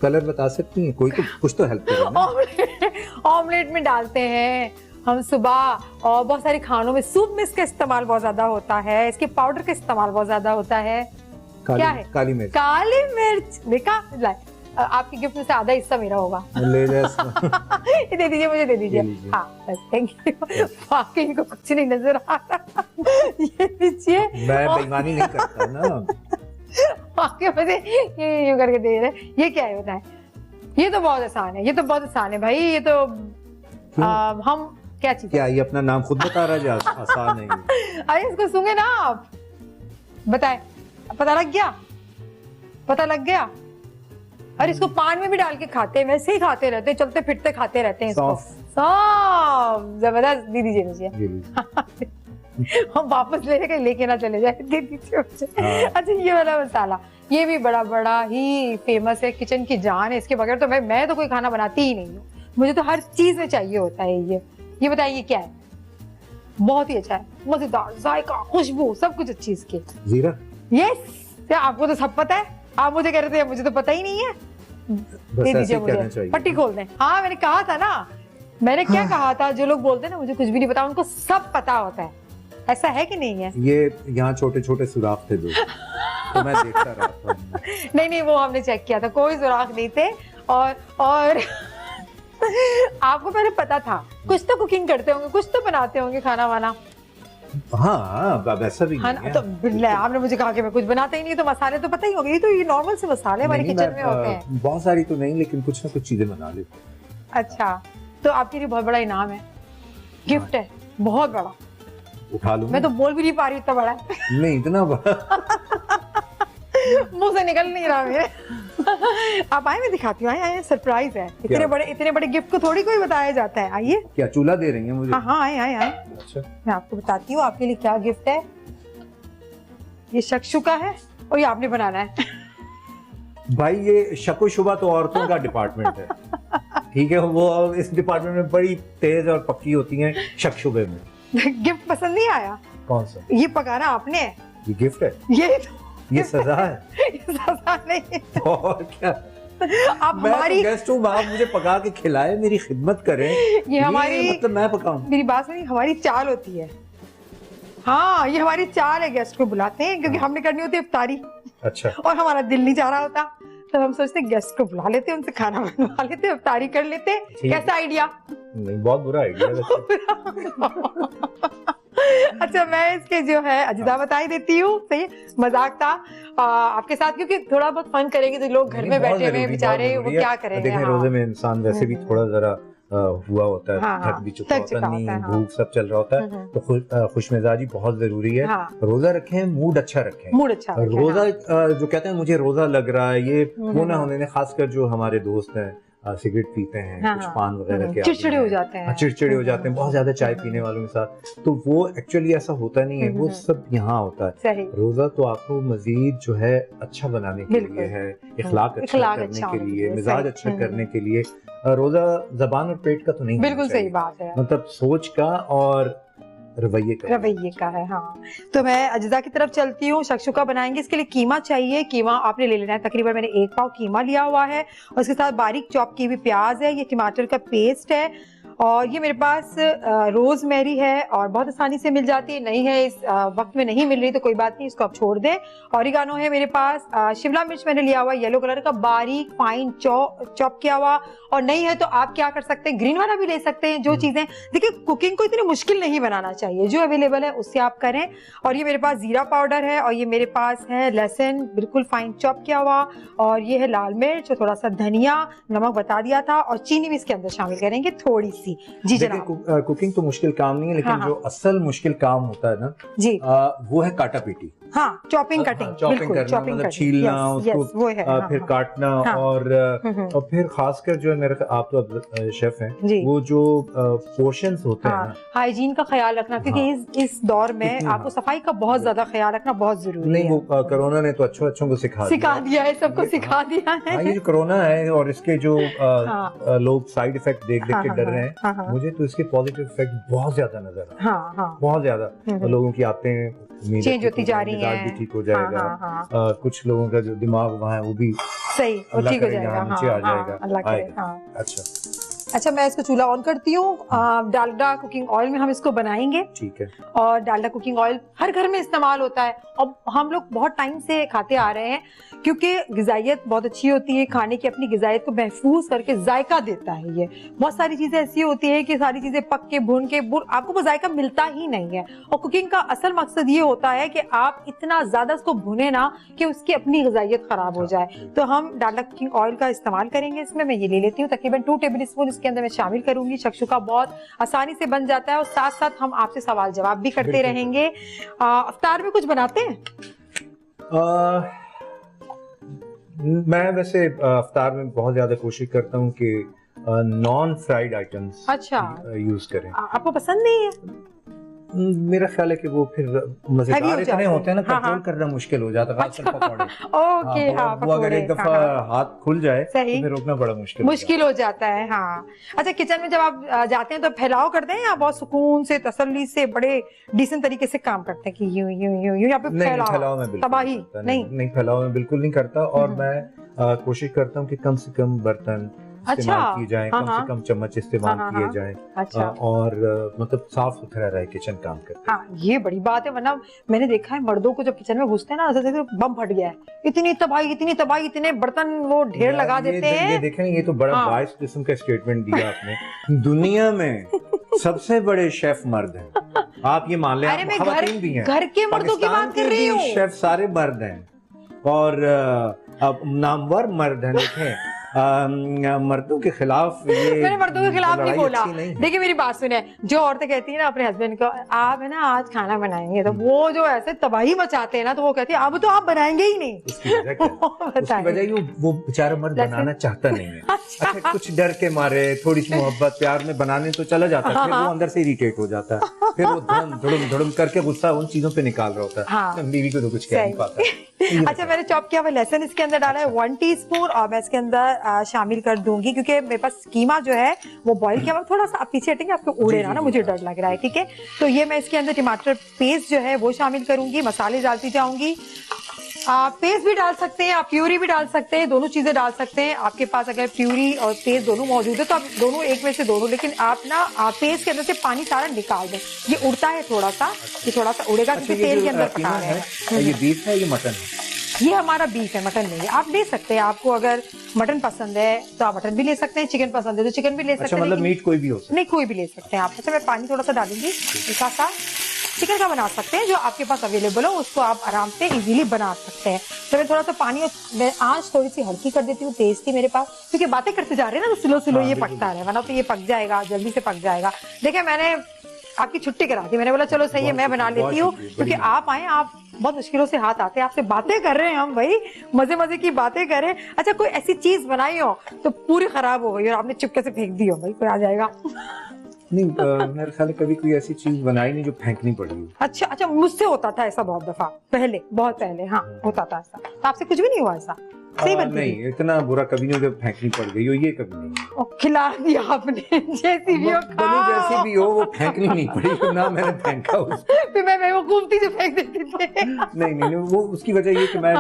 कलर बता सकती हैं? कोई तो कुछ तो हेल्प करो। ऑमलेट में डालते हैं हम सुबह, और बहुत सारे खानों में सूप में इसका इस्तेमाल बहुत ज्यादा होता है, इसके पाउडर का इस्तेमाल बहुत ज्यादा होता है। क्या है? काली मिर्च। देखा, आपकी गिफ्ट में से आधा हिस्सा मेरा होगा। ले ये दे दीजिए, मुझे दे दीजिए। हाँ बस, थैंक यू। बाकी इनको कुछ नहीं नजर आ रहा, ये लीजिए। मैं बेईमानी नहीं करता ना। बाकी मुझे ये करके दे रहे। ये क्या है बताएं? ये तो बहुत आसान है, भाई, ये तो हम क्या चीज, क्या ये अपना नाम खुद बता रहा है? आसान नहीं। अरे इसको सूंघे ना आप, बताएं। पता लग गया। अरे इसको पान में भी डाल के खाते हैं, वैसे ही खाते रहते हैं, चलते फिरते खाते रहते हैं इसको। सौंफ, जबरदस्त। दे दीजिए मुझे। हम वापस लेके ना चले जाए, दे दीजिए मुझे। अच्छा, ये वाला मसाला, ये भी बड़ा ही फेमस है, किचन की जान है, इसके बगैर तो मैं तो कोई खाना बनाती ही नहीं हूँ, मुझे तो हर चीज में चाहिए होता है ये बताइए क्या है? बहुत ही अच्छा है, मजेदार, जायका, खुशबू, सब कुछ अच्छी इसकी। जीरा। यस, आपको तो सब पता है, आप मुझे कह रहे थे मुझे तो पता ही नहीं है। दे दीजिए मुझे, पट्टी खोल दें। हाँ, मैंने कहा था ना, मैंने क्या कहा था, जो लोग बोलते हैं ना मुझे कुछ भी नहीं पता, उनको सब पता होता है, ऐसा है कि नहीं है? ये यहाँ छोटे सुराख थे, तो मैं देखता रहा था। नहीं, वो हमने चेक किया था, कोई सुराख नहीं थे। और आपको पहले पता था, कुछ तो कुकिंग करते होंगे, कुछ तो बनाते होंगे खाना वाना। हाँ, वैसा भी नहीं है। तो आपने मुझे कहा कि मैं कुछ बनाता ही नहीं, तो मसाले तो पता ही होंगे, तो ये नॉर्मल से मसाले हमारे किचन में होते हैं। बहुत सारी तो नहीं, लेकिन कुछ ना कुछ चीजें बना लेते हैं। अच्छा, तो आपके लिए बहुत बड़ा इनाम है, गिफ्ट है, बहुत बड़ा। उठा लूं? मैं तो बोल भी नहीं पा रही, इतना बड़ा है। नहीं, इतना बड़ा मुंह से निकल नहीं रहा मेरे। आप आए, मैं दिखाती हूँ, आए, सरप्राइज है। इतने बड़े गिफ्ट को थोड़ी कोई बताया जाता है। आइए। क्या चूल्हा दे रही हैं मुझे? हाँ, आए। अच्छा, मैं आपको बताती हूँ आपके लिए क्या गिफ्ट है। ये शक्शुका है, और ये आपने बनाना है। भाई, ये शको शुबा तो औरतों का डिपार्टमेंट है, ठीक है, वो इस डिपार्टमेंट में बड़ी तेज और पक्की होती हैं, शक शुबे में। गिफ्ट पसंद नहीं आया? कौन सा? ये पकाना आपने है। ये गिफ्ट है? ये सजा है। ये सजा नहीं है। और क्या? आप हमारी गेस्ट हूँ, आप मुझे पका के खिलाए, मेरी खिदमत करें, ये हमारी, मतलब मैं पकाऊं? मेरी बात सुनिए, हमारी चाल होती है। हाँ, ये हमारी चाल है, गेस्ट को बुलाते हैं क्योंकि हमने करनी होती है इफ्तारी। अच्छा। और हमारा दिल नहीं चाह रहा होता, तो हम सोचते गेस्ट को बुला लेते, उनसे खाना बनवा लेते, इफ्तारी कर लेते। कैसा आइडिया? नहीं, बहुत बुरा आइडिया। अच्छा, मैं इसके जो है अजदा बता ही देती हूँ, सही, मजाक था आपके साथ, क्योंकि थोड़ा बहुत फन करेंगे तो लोग घर में बैठे हुए बेचारे वो क्या करेंगे। देखें, रोजे में इंसान वैसे भी थोड़ा जरा हुआ होता है, थक भी चुका होता है, नींद भूख सब चल रहा होता है, तो खुशमिजाजी बहुत जरूरी है। रोजा रखें, मूड अच्छा रखें। रोजा जो कहते हैं मुझे रोजा लग रहा है, ये वो ना होने, खासकर जो हमारे दोस्त हैं सिगरेट पीते हैं, कुछ पान वगैरह के, चिड़चिड़े हो जाते हैं, बहुत ज्यादा चाय पीने वालों के साथ, तो वो एक्चुअली ऐसा होता नहीं है, वो सब यहाँ होता है। रोजा तो आपको मजीद जो है अच्छा बनाने के लिए है, इखलाक अच्छा करने के लिए, मिजाज अच्छा करने के लिए। रोजा जबान और पेट का तो नहीं, बिल्कुल सही बात है, मतलब सोच का और रवैये का है। हाँ, तो मैं अज्जा की तरफ चलती हूँ। शक्शुका बनाएंगे, इसके लिए कीमा चाहिए। कीमा आपने ले लेना है, तकरीबन मैंने 1 पाव कीमा लिया हुआ है, और उसके साथ बारीक चॉप की हुई प्याज है, ये टमाटर का पेस्ट है, और ये मेरे पास रोजमेरी है और बहुत आसानी से मिल जाती है, नहीं है इस वक्त में नहीं मिल रही तो कोई बात नहीं, इसको आप छोड़ दें। ऑरिगानो है मेरे पास, शिमला मिर्च मैंने लिया हुआ येलो कलर का, बारीक फाइन चॉप किया हुआ, और नहीं है तो आप क्या कर सकते हैं, ग्रीन वाला भी ले सकते हैं। जो चीजें देखिए, कुकिंग को इतनी मुश्किल नहीं बनाना चाहिए, जो अवेलेबल है उससे आप करें। और ये मेरे पास जीरा पाउडर है, और ये मेरे पास है लहसुन बिल्कुल फाइन चॉप किया हुआ, और ये है लाल मिर्च और थोड़ा सा धनिया, नमक बता दिया था, और चीनी भी इसके अंदर शामिल करेंगे थोड़ी सी। जी जनाब। कुकिंग तो मुश्किल काम नहीं है, लेकिन जो असल मुश्किल काम होता है ना जी, वो है काटा पीटी। हाँ, चॉपिंग कटिंग, चॉपिंग करना, मतलब छीलना उसको, फिर काटना, और फिर खासकर जो है मेरे, आप तो शेफ हैं, वो जो पोर्शंस होते हैं, हाइजीन का ख्याल रखना, क्योंकि इस दौर में आपको सफाई का बहुत ज्यादा ख्याल रखना बहुत जरूरी है। नहीं, वो कोरोना ने तो अच्छों को सिखा दिया है, सबको सिखा दिया है। ये जो कोरोना है और इसके जो लोग साइड इफेक्ट देख के डर रहे हैं, मुझे तो इसके पॉजिटिव इफेक्ट बहुत ज्यादा नजर आ रहे हैं, बहुत ज्यादा। लोगों की आते चेंज होती जा रही है, भी ठीक हो जाएगा, कुछ लोगों का जो दिमाग वहाँ है वो भी सही ठीक हो जाएगा, नीचे आ जाएगा। अच्छा, मैं इसको चूल्हा ऑन करती हूँ। डालडा कुकिंग ऑयल में हम इसको बनाएंगे, ठीक है। और डालडा कुकिंग ऑयल हर घर में इस्तेमाल होता है, और हम लोग बहुत टाइम से खाते आ रहे हैं, क्योंकि ग़िज़ाइयत बहुत अच्छी होती है, खाने की अपनी ग़िज़ाइयत को महफूज करके जायका देता है। ये बहुत सारी चीजें ऐसी होती है कि सारी चीजें पक के भून के आपको वो जायका मिलता ही नहीं है, और कुकिंग का असल मकसद ये होता है कि आप इतना ज्यादा उसको भुने ना कि उसकी अपनी ग़िज़ाइयत खराब हो जाए। तो हम डालडा कुकिंग ऑयल का इस्तेमाल करेंगे इसमें। मैं ये ले लेती हूँ, तकरीबन 2 टेबल स्पून इसके अंदर मैं शामिल करूंगी। शक्शुका बहुत आसानी से बन जाता है, और साथ साथ हम आपसे सवाल जवाब भी करते रहेंगे। इफ्तार में कुछ बनाते हैं? मैं वैसे इफ्तार में बहुत ज्यादा कोशिश करता हूँ कि नॉन फ्राइड आइटम्स यूज करें। आपको पसंद नहीं है? मेरा ख्याल है कि वो फिर मजेदार इतने होते हैं ना, कंट्रोल करना मुश्किल हो जाता है, खासकर पकौड़े। ओके, वो अगर एक दफा हाथ खुल जाए तो फिर रोकना बड़ा मुश्किल हो जाता है। हाँ, अच्छा, किचन में जब आप जाते हैं तो फैलाव करते हैं या बहुत सुकून से तसल्ली से बड़े डिसेंट तरीके से काम करते हैं कि यूं यूं यूं यूं, या फिर फैलाव में तबाही? नहीं, फैलाव में बिल्कुल नहीं करता, और मैं कोशिश करता हूँ कि कम से कम बर्तन इस्तेमाल किए जाएं, कम से कम चम्मच इस्तेमाल किए जाएं, और मतलब साफ सुथरा रहे किचन काम करते। हाँ, ये बड़ी बात है, वरना मैंने देखा है मर्दों को जब किचन में घुसते हैं ना, जैसे बम फट गया है, इतनी तबाही, इतने बर्तन वो ढेर लगा देते हैं। ये देखें, ये तो बड़ा बाइस किस्म का स्टेटमेंट दिया आपने। दुनिया में सबसे बड़े शेफ मर्द हैं, आप ये मान लें। अरे मैं घर के मर्दों की बात कर रही हूँ। शेफ सारे मर्द हैं, और नामवर मर्द हैं। देखें, मर्दों के खिलाफ मैंने मर्दों के खिलाफ नहीं बोला। देखिए, मेरी बात सुने, जो औरतें कहती है ना अपने हस्बैंड को, आप है ना आज खाना बनाएंगे, तो वो जो ऐसे तबाही मचाते हैं ना, तो वो कहती है अब तो आप बनाएंगे ही नहीं। उसकी वजह वो बेचारा मर्द बनाना चाहता नहीं है। अच्छा, कुछ डर के मारे, थोड़ी सी मोहब्बत प्यार में बनाने तो चला जाता है, फिर वो अंदर से इरिटेट हो जाता है, फिर वो धुड़म करके गुस्सा उन चीजों पे निकाल रहा होता है। बीवी को तो कुछ कह नहीं पाता। अच्छा, मैंने चॉप किया हुआ लहसुन इसके अंदर डाला है 1 टीस्पून, और मैं इसके अंदर शामिल कर दूंगी, क्योंकि मेरे पास कीमा जो है वो बॉईल किया हुआ। थोड़ा सा आप पीछे हटेंगे, आपको उड़े ना, मुझे डर लग रहा है, ठीक है। तो ये मैं इसके अंदर टमाटर पेस्ट जो है वो शामिल करूंगी, मसाले डालती जाऊंगी। पेस्ट भी डाल सकते हैं आप, प्यूरी भी डाल सकते हैं, दोनों चीजें डाल सकते हैं। आपके पास अगर प्यूरी और पेस्ट दोनों मौजूद है तो आप दोनों, एक में से दोनों, लेकिन आप ना पेस्ट के अंदर से पानी सारा निकाल दें। ये उड़ता है थोड़ा सा, ये थोड़ा सा उड़ेगा क्योंकि तेल के अंदर पका रहे हैं। ये बीफ है, ये मटन है? ये हमारा बीफ है, मटन नहीं है। आप ले सकते हैं, आपको अगर मटन पसंद है तो आप मटन भी ले सकते हैं, चिकन पसंद है तो चिकन भी ले सकते हैं। मतलब मीट कोई भी हो सकता है? नहीं, कोई भी ले सकते हैं आप। अच्छा, मैं पानी थोड़ा सा डालूंगी, इसका सा चिकन का बना सकते हैं, जो आपके पास अवेलेबल हो उसको आप आराम से इजीली बना सकते हैं। तो मैं थोड़ा सा पानी, मैं आंच थोड़ी सी हल्की कर देती हूँ, तेज थी मेरे पास, क्योंकि बातें करते जा रहे हैं ना, तो स्लो ये पकता रहे, वरना तो ये पक जाएगा, जल्दी से पक जाएगा। देखिए, मैंने आपकी छुट्टी करा दी, मैंने बोला चलो सही है, मैं बना लेती हूँ, क्योंकि आप आए, आप बहुत मुश्किलों से हाथ आते हैं, आपसे बातें कर रहे हैं हम, भाई मजे की बातें करें। अच्छा, कोई ऐसी चीज बनाई हो तो पूरी खराब हो गई और आपने चुपके से फेंक दी हो, भाई कोई आ जाएगा? नहीं, मेरे ख्याल कभी कोई ऐसी चीज बनाई नहीं जो फेंकनी पड़ी हो। अच्छा, मुझसे होता था ऐसा बहुत दफा, बहुत पहले, हाँ होता था ऐसा। तो आपसे कुछ भी नहीं हुआ ऐसा? नहीं, इतना बुरा कभी नहीं हो जब फेंकनी पड़ गई हो, ये कभी नहीं। खिला दिया आपने, जैसी भी हो, जैसी भी हो, वो फेंकनी नहीं पड़ी ना, मैंने फेंका उसको। फिर मैं वो घूमती जो फेंक देती थी। नहीं, वो उसकी वजह ये कि मैं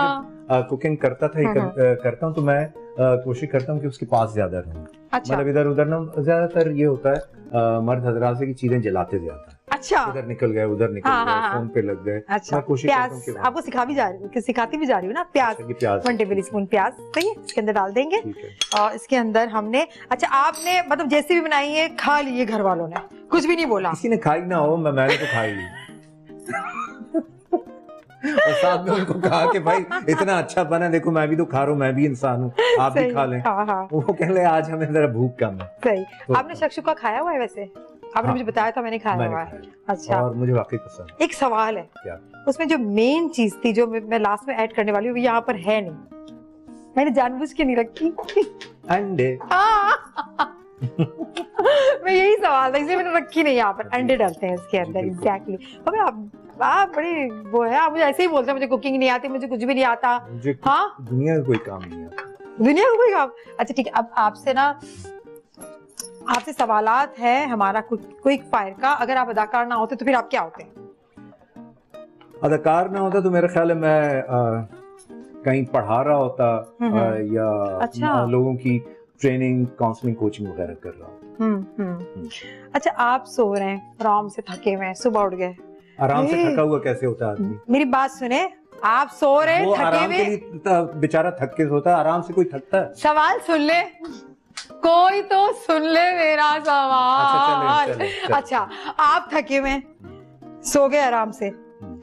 कुकिंग करता था करता हूँ, तो मैं कोशिश करता हूँ कि उसके पास ज्यादा रहूँ। अच्छा। मतलब इधर उधर ना, ज्यादातर ये होता है मर्द हजरात से की चीजें जलाते ज्यादा। अच्छा। इधर निकल गए, उधर निकल गए, फोन पे लग गए। अच्छा। मैं कोशिश करता हूँ कि आपको सिखाती भी जा रही हूँ ना। प्याज 1 टेबल स्पून प्याज, सही है, इसके अंदर डाल देंगे। और इसके अंदर हमने, अच्छा आपने मतलब जैसे भी बनाई है खा ली है, घर वालों ने कुछ भी नहीं बोला? किसी ने खाई ना हो, मैंने तो खाई ली। और साथ में उनको कहा कि भाई इतना अच्छा बना, देखो मैं भी तो खा रहा हूँ, मैं भी इंसान हूँ, आप भी खा लें। हाँ। वो कह रहे आज हमें जरा भूख कम है। सही। तो आपने शक्शुका खाया हुआ है वैसे? आपने मुझे बताया था, मैंने खाया हुआ है। अच्छा। और मुझे वाकई पसंद। एक सवाल है, क्या? उसमें जो मेन चीज थी जो मैं लास्ट में ऐड करने वाली हूँ, यहाँ पर है नहीं, मैंने जानबूझ के नहीं रखी। अंडे। मैं यही सवाल था, इसलिए मैंने रखी नहीं। यहाँ पर अंडे डालते हैं इसके अंदर। एग्जैक्टली। आप बड़े वो है, आप मुझे ऐसे ही बोलते हैं मुझे कुकिंग नहीं आती, मुझे कुछ भी नहीं आता। हाँ, दुनिया का कोई काम नहीं आता। दुनिया का कोई काम। अच्छा ठीक है, अब आपसे सवालात है हमारा क्विक फायर का। अगर आप अदाकार ना होते तो फिर आप क्या होते? अदाकार ना होता तो मेरे ख्याल है मैं कहीं पढ़ा रहा होता या अच्छा। लोगों की ट्रेनिंग, काउंसलिंग, कोचिंग वगैरह कर रहा हूँ। अच्छा, आप सो रहे हैं, आराम से थके हुए हैं, सुबह उठ गए। आराम से थका हुआ कैसे होता है आदमी? मेरी बात सुने, आप सो रहे हैं थके हुए, बेचारा थक के सोता है, आराम से कोई थकता है? सवाल सुन ले, कोई तो सुन ले मेरा सवाल। अच्छा, आप थके हुए सो गए आराम से,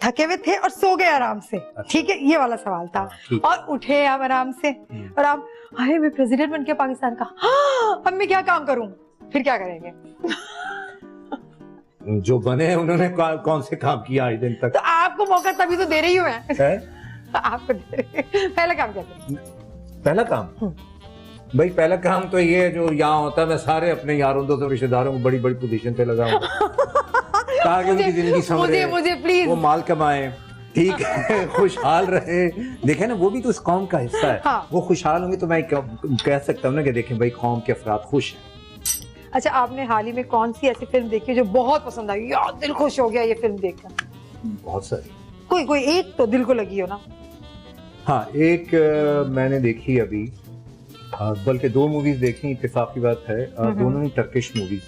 थके हुए थे और सो गए आराम से, ठीक है, ये वाला सवाल था। और उठे आप आराम से और आप, अरे मैं प्रेसिडेंट बन के पाकिस्तान का, हाँ, अब मैं क्या काम करूं? फिर क्या करेंगे? जो बने हैं उन्होंने कौन से काम किया आज दिन तक? तो आपको मौका तभी तो दे रही हूँ मैं। आपको दे रही। पहला काम क्या करें? पहला काम भाई, पहला काम तो ये जो यहाँ होता है, मैं सारे अपने यारों दोस्तों रिश्तेदारों को बड़ी बड़ी पोजीशन पे लगाऊंगा ताकि उनकी जिंदगी संवरे, मुझे प्लीज वो माल कमाए, ठीक है, खुशहाल रहे। देखे ना, वो भी तो इस कौम का हिस्सा है। हाँ। वो खुशहाल होंगे तो मैं कह सकता हूँ ना कि देखें भाई कौम के अफराद खुश हैं। अच्छा, आपने हाल ही में कौन सी ऐसी फिल्म देखी जो बहुत पसंद आई, यार दिल खुश हो गया ये फिल्म देखकर? बहुत सारी। कोई एक तो दिल को लगी हो ना? हाँ, एक मैंने देखी अभी, बल्कि 2 मूवीज देखी, इत्तेफाक की बात है, दोनों ही टर्किश मूवीज,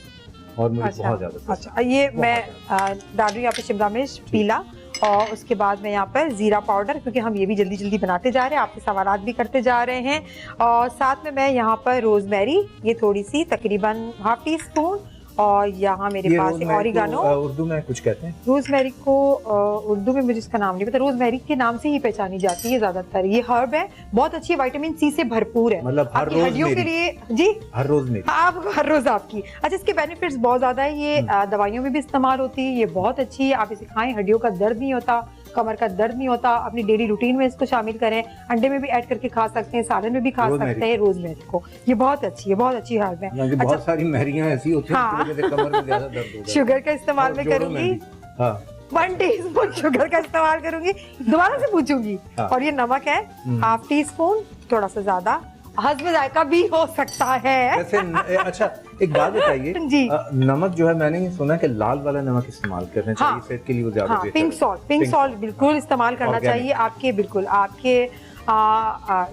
और मुझे बहुत ज्यादा। अच्छा, ये मैं डाल रही हूँ यहाँ पे शिमला मिर्च पीला, और उसके बाद में यहाँ पर जीरा पाउडर, क्योंकि हम ये भी जल्दी जल्दी बनाते जा रहे हैं, आपके सवालात भी करते जा रहे हैं। और साथ में मैं यहाँ पर रोजमेरी, ये थोड़ी सी तकरीबन ½ टीस्पून, और यहाँ मेरे पास ऑरिगानो। उर्दू में कुछ कहते हैं रोजमेरी को, उर्दू में मुझे इसका नाम नहीं पता, रोजमेरी के नाम से ही पहचानी जाती है ज्यादातर। ये हर्ब है, बहुत अच्छी, विटामिन सी से भरपूर है, मतलब आपकी हड्डियों के लिए। जी, हर रोज मेरी, आप हर रोज आपकी। अच्छा, इसके बेनिफिट्स बहुत ज्यादा है, ये दवाइयों में भी इस्तेमाल होती है, ये बहुत अच्छी है, आप इसे खाएं, हड्डियों का दर्द नहीं होता, कमर का दर्द नहीं होता, अपनी डेली रूटीन में इसको शामिल करें, अंडे में भी ऐड करके खा सकते हैं, सालन में भी खा सकते हैं रोजमेरी को, ये बहुत अच्छी हर्ब है। बहुत सारी महरियां ऐसी होती हैं कमर में ज्यादा दर्द होता है। शुगर का इस्तेमाल में करूंगी, 1 टीस्पून शुगर का इस्तेमाल करूंगी, दोबारा से पूछूंगी। और ये नमक है ½ टीस्पून, थोड़ा सा ज्यादा, हस्ब जायका भी हो सकता है। अच्छा, एक बात बताइए जी, नमक जो है मैंने ये सुना कि लाल वाला नमक इस्तेमाल करना चाहिए, सेहत के लिए वो ज्यादा बेहतर है। पिंक सॉल्ट बिल्कुल इस्तेमाल करना चाहिए, आपके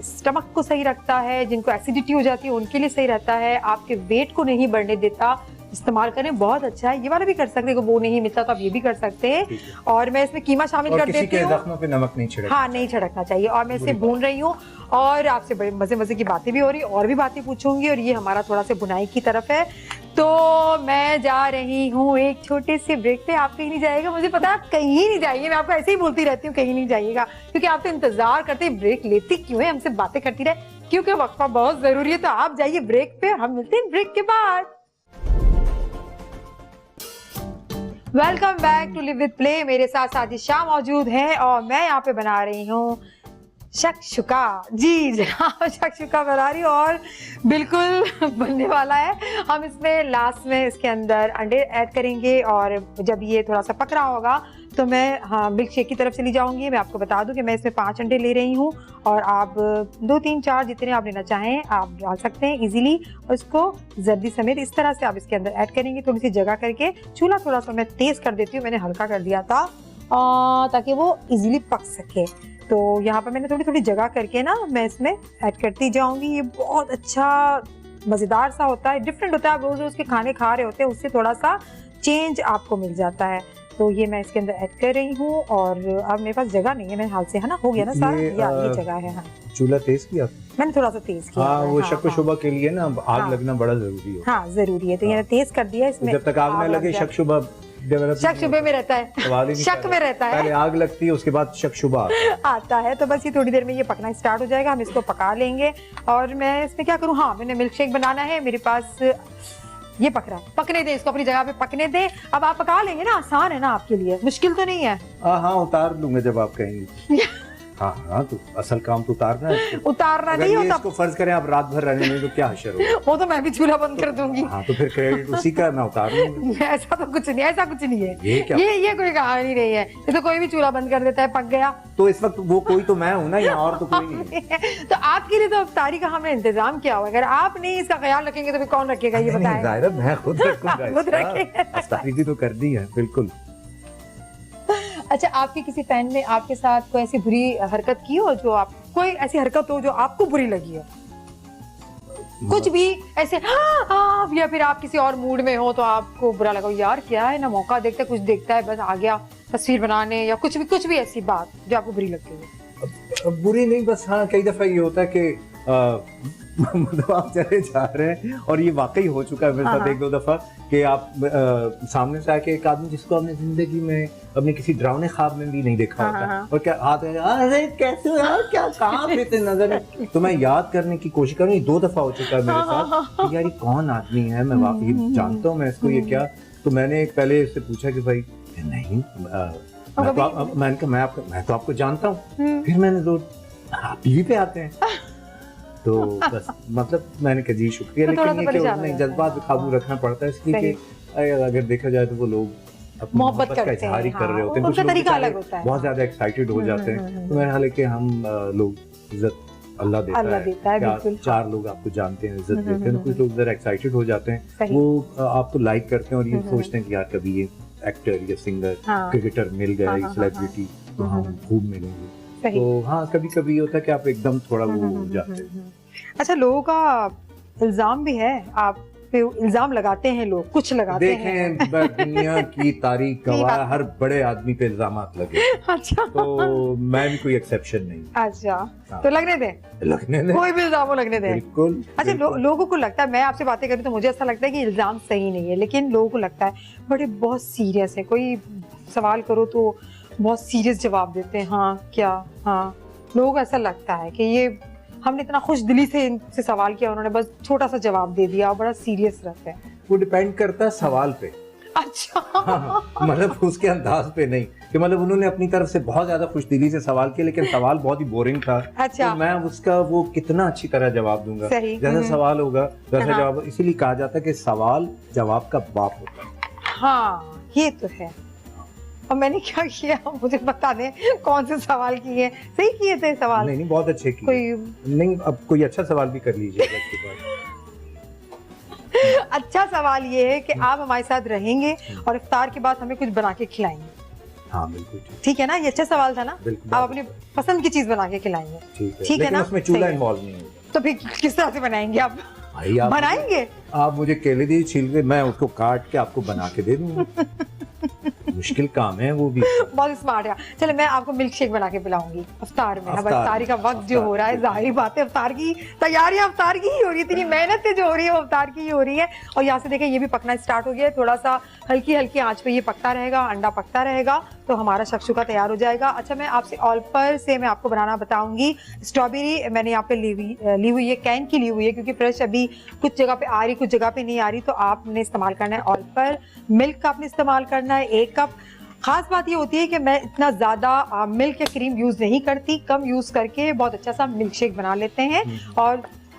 स्टमक को सही रखता है, जिनको एसिडिटी हो जाती है उनके लिए सही रहता है, आपके वेट को नहीं बढ़ने देता, इस्तेमाल करें, बहुत अच्छा है। ये वाला भी कर सकते हैं, वो नहीं मिलता तो आप ये भी कर सकते हैं। और मैं इसमें कीमा शामिल कर देती हूँ। जख्मों पे नमक नहीं छिड़कना, हाँ, नहीं छिड़कना चाहिए। और मैं इसे भून रही हूँ, और आपसे बड़े मजे की बातें भी हो रही, और भी बातें पूछूंगी, और ये हमारा थोड़ा सा बुनाई की तरफ है। तो मैं जा रही हूँ एक छोटे से ब्रेक पे। आप कहीं नहीं जाएगा, मुझे पता है आप कहीं नहीं जाइए, मैं आपको ऐसे ही बोलती रहती हूँ कहीं नहीं जाइएगा, क्योंकि आप तो इंतजार करते, ब्रेक लेती क्यों है, हमसे बातें करती रहे, क्योंकि वक्फा बहुत जरूरी है। तो आप जाइए ब्रेक पे, हम मिलते हैं ब्रेक के बाद। Welcome back to live with play. मेरे साथ साथी शाह मौजूद हैं, और मैं यहाँ पे बना रही हूँ शक्शुका। जी जनाब, शक्शुका बना रही हूँ, और बिल्कुल बनने वाला है। हम इसमें लास्ट में इसके अंदर अंडे ऐड करेंगे, और जब ये थोड़ा सा पक रहा होगा तो मैं मिल्क शेक की तरफ चली जाऊंगी। मैं आपको बता दूं कि मैं इसमें 5 अंडे ले रही हूँ, और आप 2, 3, 4 जितने आप लेना चाहें आप डाल सकते हैं इजीली। उसको जर्दी समेत इस तरह से आप इसके अंदर ऐड करेंगे, थोड़ी सी जगह करके। चूल्हा थोड़ा सा मैं तेज कर देती हूँ, मैंने हल्का कर दिया था ताकि वो इजीली पक सके। तो यहाँ पर मैंने थोड़ी थोड़ी जगह करके ना मैं इसमें ऐड करती जाऊंगी। ये बहुत अच्छा मज़ेदार सा होता है, डिफरेंट होता है। आप रोज रोज के खाने खा रहे होते हैं, उससे थोड़ा सा चेंज आपको मिल जाता है। तो ये मैं इसके अंदर ऐड कर रही हूँ और अब मेरे पास जगह नहीं है मेरे हाल से, है ना, हो गया ना सारा, ये जगह है। हाँ, चूल्हा तेज किया मैंने, थोड़ा सा तेज किया। हाँ, वो शक शुबा के लिए ना आग लगना बड़ा जरूरी है। हाँ जरूरी है, तो ये तेज कर दिया इसमें। जब तक आग न लगे शक शुबा शक शुबे में रहता है, शक में रहता है। पहले आग लगती है, उसके बाद शक शुबा आता है। तो बस ये थोड़ी देर में ये पकना स्टार्ट हो जाएगा, हम इसको पका लेंगे। और मैं इसमें क्या करूँ, हाँ मैंने मिल्क शेक बनाना है, मेरे पास ये पक रहा है, पकने दे इसको, अपनी जगह पे पकने दे। अब आप पका लेंगे ना, आसान है ना आपके लिए, मुश्किल तो नहीं है। हाँ, उतार लूंगा जब आप कहेंगे। हाँ, तो असल काम तो उतारना है। उतारना नहीं होता। इसको फर्ज करें आप रात भर रहने में तो क्या हशर होगा। वो तो मैं भी चूल्हा बंद कर दूंगी। हाँ, तो फिर क्रेडिट उसी का, मैं उतार लूंगा। ऐसा तो कुछ नहीं, ऐसा कुछ नहीं है। ये क्या? ये कोई कहानी नहीं है। ये तो कोई भी चूल्हा बंद कर देता है, पक गया। तो इस वक्त वो कोई तो मैं हूँ ना, यहाँ और तो कोई नहीं है। तो आपके लिए तो अफ्तारी का हमने इंतजाम किया हुआ, अगर आप नहीं इसका ख्याल रखेंगे तो फिर कौन रखेगा, ये बताएं। मैं खुद रखूंगा। खुद रखेंगे। अफ्तारी तो कर दी है, बिल्कुल। अच्छा, आपके किसी फ्रेंड ने आपके साथ कोई ऐसी बुरी हरकत की हो, जो आप, कोई ऐसी हरकत हो जो आपको बुरी लगी हो? कुछ भी ऐसे हाँ, या फिर आप किसी और मूड में हो तो आपको बुरा लगा, यार क्या है ना, मौका देखता है, कुछ देखता है, बस आ गया तस्वीर बनाने, या कुछ भी ऐसी बात जो आपको बुरी लगती है? बुरी नहीं, बस हाँ कई दफा ये होता है कि मतलब आप चले जा रहे हैं, और ये वाकई हो चुका है मेरे साथ एक दो दफा, कि आप सामने से आके एक आदमी जिसको आपने जिंदगी में अपने किसी डरावने ख्वाब में भी नहीं देखा होता, और क्या आते हैं, अरे कैसे हो यार, क्या कहाँ पे थे नजर। तो मैं याद करने की कोशिश करूँ, 2 दफा हो चुका है मेरे साथ कि यार ये कौन आदमी है, मैं वाकई जानता हूँ मैं इसको, ये क्या। तो मैंने पहले इससे पूछा कि भाई नहीं, मैं तो आपको जानता हूँ। फिर मैंने तो आप टीवी पे आते हैं, तो बस मतलब मैंने कहा जी शुक्रिया, लेकिन ये कि नहीं, जज्बात पे काबू रखना पड़ता है, इसलिए कि अगर देखा जाए तो वो लोग मोहब्बत का इजहार ही कर रहे होते हैं, कुछ लोग बहुत ज्यादा एक्साइटेड हो जाते हैं। तो मेरा हाल है कि हम लोग इज्जत अल्लाह देता है, 4 लोग आपको जानते हैं, इज्जत देते हैं, कुछ लोग जरा एक्साइटेड हो जाते हैं, वो आपको लाइक करते हैं और ये सोचते हैं कि यार कभी ये एक्टर या सिंगर, क्रिकेटर मिल गया, एक सेलिब्रिटी, तो हम खूब मिलेंगे। तो हाँ, कभी कभी होता है कि आप एकदम थोड़ा वो हो जाते हैं। अच्छा, लोगों का इल्जाम भी है, आप पे इल्जाम लगाते हैं लोग, कुछ लगाते हैं। देखें दुनिया की तारीख गवाह, हर बड़े आदमी पे इल्जामात लगे। अच्छा, तो मैं भी कोई एक्सेप्शन नहीं। अच्छा, तो लगने दे, कोई भी इल्जाम हो लगने दे, बिल्कुल। अच्छा, लोगों को लगता है, मैं आपसे बातें करूं तो मुझे ऐसा लगता है कि इल्जाम सही नहीं है, लेकिन लोगों को लगता है बड़े बहुत सीरियस है, कोई सवाल करो तो बहुत सीरियस जवाब देते हैं। हाँ क्या, हाँ, लोगों को ऐसा लगता है कि ये हमने इतना खुश दिली से इनसे सवाल किया, उन्होंने बस छोटा सा जवाब दे दिया, और बड़ा सीरियस रहते हैं। वो डिपेंड करता है सवाल पे। अच्छा, मतलब उसके अंदाज पे नहीं, कि मतलब उन्होंने अपनी तरफ से बहुत ज्यादा खुशदिली से सवाल किया, लेकिन सवाल बहुत ही बोरिंग था। अच्छा, तो मैं उसका वो कितना अच्छी तरह जवाब दूंगा, जैसा सवाल होगा वैसा जवाब। इसीलिए कहा जाता है कि सवाल जवाब का बाप होता है। हाँ, ये तो है। और मैंने क्या किया, मुझे बता दें कौन से सवाल किए? सही किए थे सवाल? नहीं, बहुत अच्छे किए। कोई नहीं, अब कोई अच्छा सवाल भी कर लीजिएगा इसके बाद। अच्छा सवाल ये है कि आप हमारे साथ रहेंगे और इफ्तार के बाद हमें कुछ बना के खिलाएंगे। हाँ बिल्कुल ठीक है ना, ये अच्छा सवाल था ना। आप अपनी पसंद की चीज बना के खिलाएंगे, ठीक है ना। उसमें चूल्हा इन्वॉल्व नहीं होगा। तो फिर किस तरह से बनाएंगे आप? बनाएंगे आप मुझे केले दी छील के, मैं उसको काट के आपको बना के दे दूंगा। मुश्किल काम है वो भी। बहुत स्मार्ट है। चलो मैं आपको मिल्क शेक बना के पिलाऊंगी अफ्तार में। अब अफ्तारी का वक्त जो हो रहा है, जाहिर बात है अफ्तार की तैयारियां अफ्तार की ही हो रही है, इतनी मेहनत जो हो रही है वो अफ्तार की ही हो रही है। और यहाँ से देखें ये भी पकना स्टार्ट हो गया है, थोड़ा सा हल्की हल्की आंच पे ये पकता रहेगा, अंडा पकता रहेगा, तो हमारा शक्शुका तैयार हो जाएगा। अच्छा, मैं आपसे ऑल पर से मैं आपको बनाना बताऊंगी। स्ट्रॉबेरी मैंने यहाँ पे ली हुई है, कैन की ली हुई है, क्योंकि फ्रेश अभी कुछ जगह पे आ रही, कुछ जगह पे नहीं आ रही, तो आपने इस्तेमाल करना है ऑल पर। मिल्क का आपने इस्तेमाल करना है 1 कप। खास बात ये होती है कि मैं इतना ज़्यादा मिल्क या क्रीम यूज़ नहीं करती, कम यूज़ करके बहुत अच्छा सा मिल्क शेक बना लेते हैं, और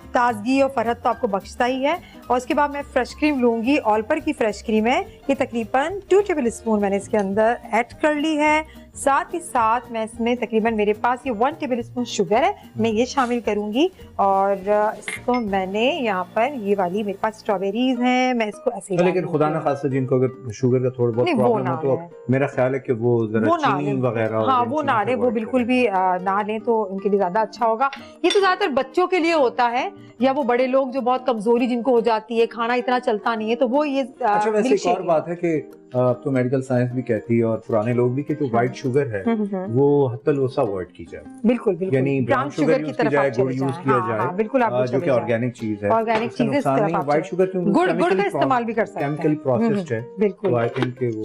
ताजगी और फरहत तो आपको बख्शता ही है। और उसके बाद मैं फ्रेश क्रीम लूंगी, ऑल पर की फ्रेश क्रीम है, ये तकरीबन 2 टेबल स्पून मैंने इसके अंदर ऐड कर ली है। साथ ही साथ मैं इसमें तकरीबन मेरे पास ये 1 टेबल स्पून शुगर है, मैं ये शामिल करूंगी। और इसको मैंने यहाँ पर ये वाली मेरे पास स्ट्रॉबेरीज हैं, मैं इसको ऐसे ही लेकिन खुदा ना खासा जिनको अगर शुगर का थोड़ा बहुत प्रॉब्लम हो तो मेरा ख्याल है कि वो जरा चीनी वगैरह, हाँ वो ना लें, वो बिल्कुल भी ना लें तो उनके लिए ज्यादा अच्छा होगा। ये तो ज्यादातर बच्चों के लिए होता है, या वो बड़े लोग जो बहुत कमजोरी जिनको हो जाती है, खाना इतना चलता नहीं है, तो वो ये अच्छा वैसे एक और बात है कि तो मेडिकल साइंस भी कहती है और पुराने लोग भी कि जो व्हाइट शुगर है वो हत्तल-वसा अवॉइड की जाए। बिल्कुल बिल्कुल, यानी ब्राउन शुगर की तरफ आप गुड़ यूज किया जाए। बिल्कुल, आप जो कि ऑर्गेनिक चीज है, ऑर्गेनिक चीज है, व्हाइट शुगर क्योंकि गुड़ का इस्तेमाल भी कर सकते हैं, केमिकली प्रोसेस्ड है। बिल्कुल, तो आई थिंक कि वो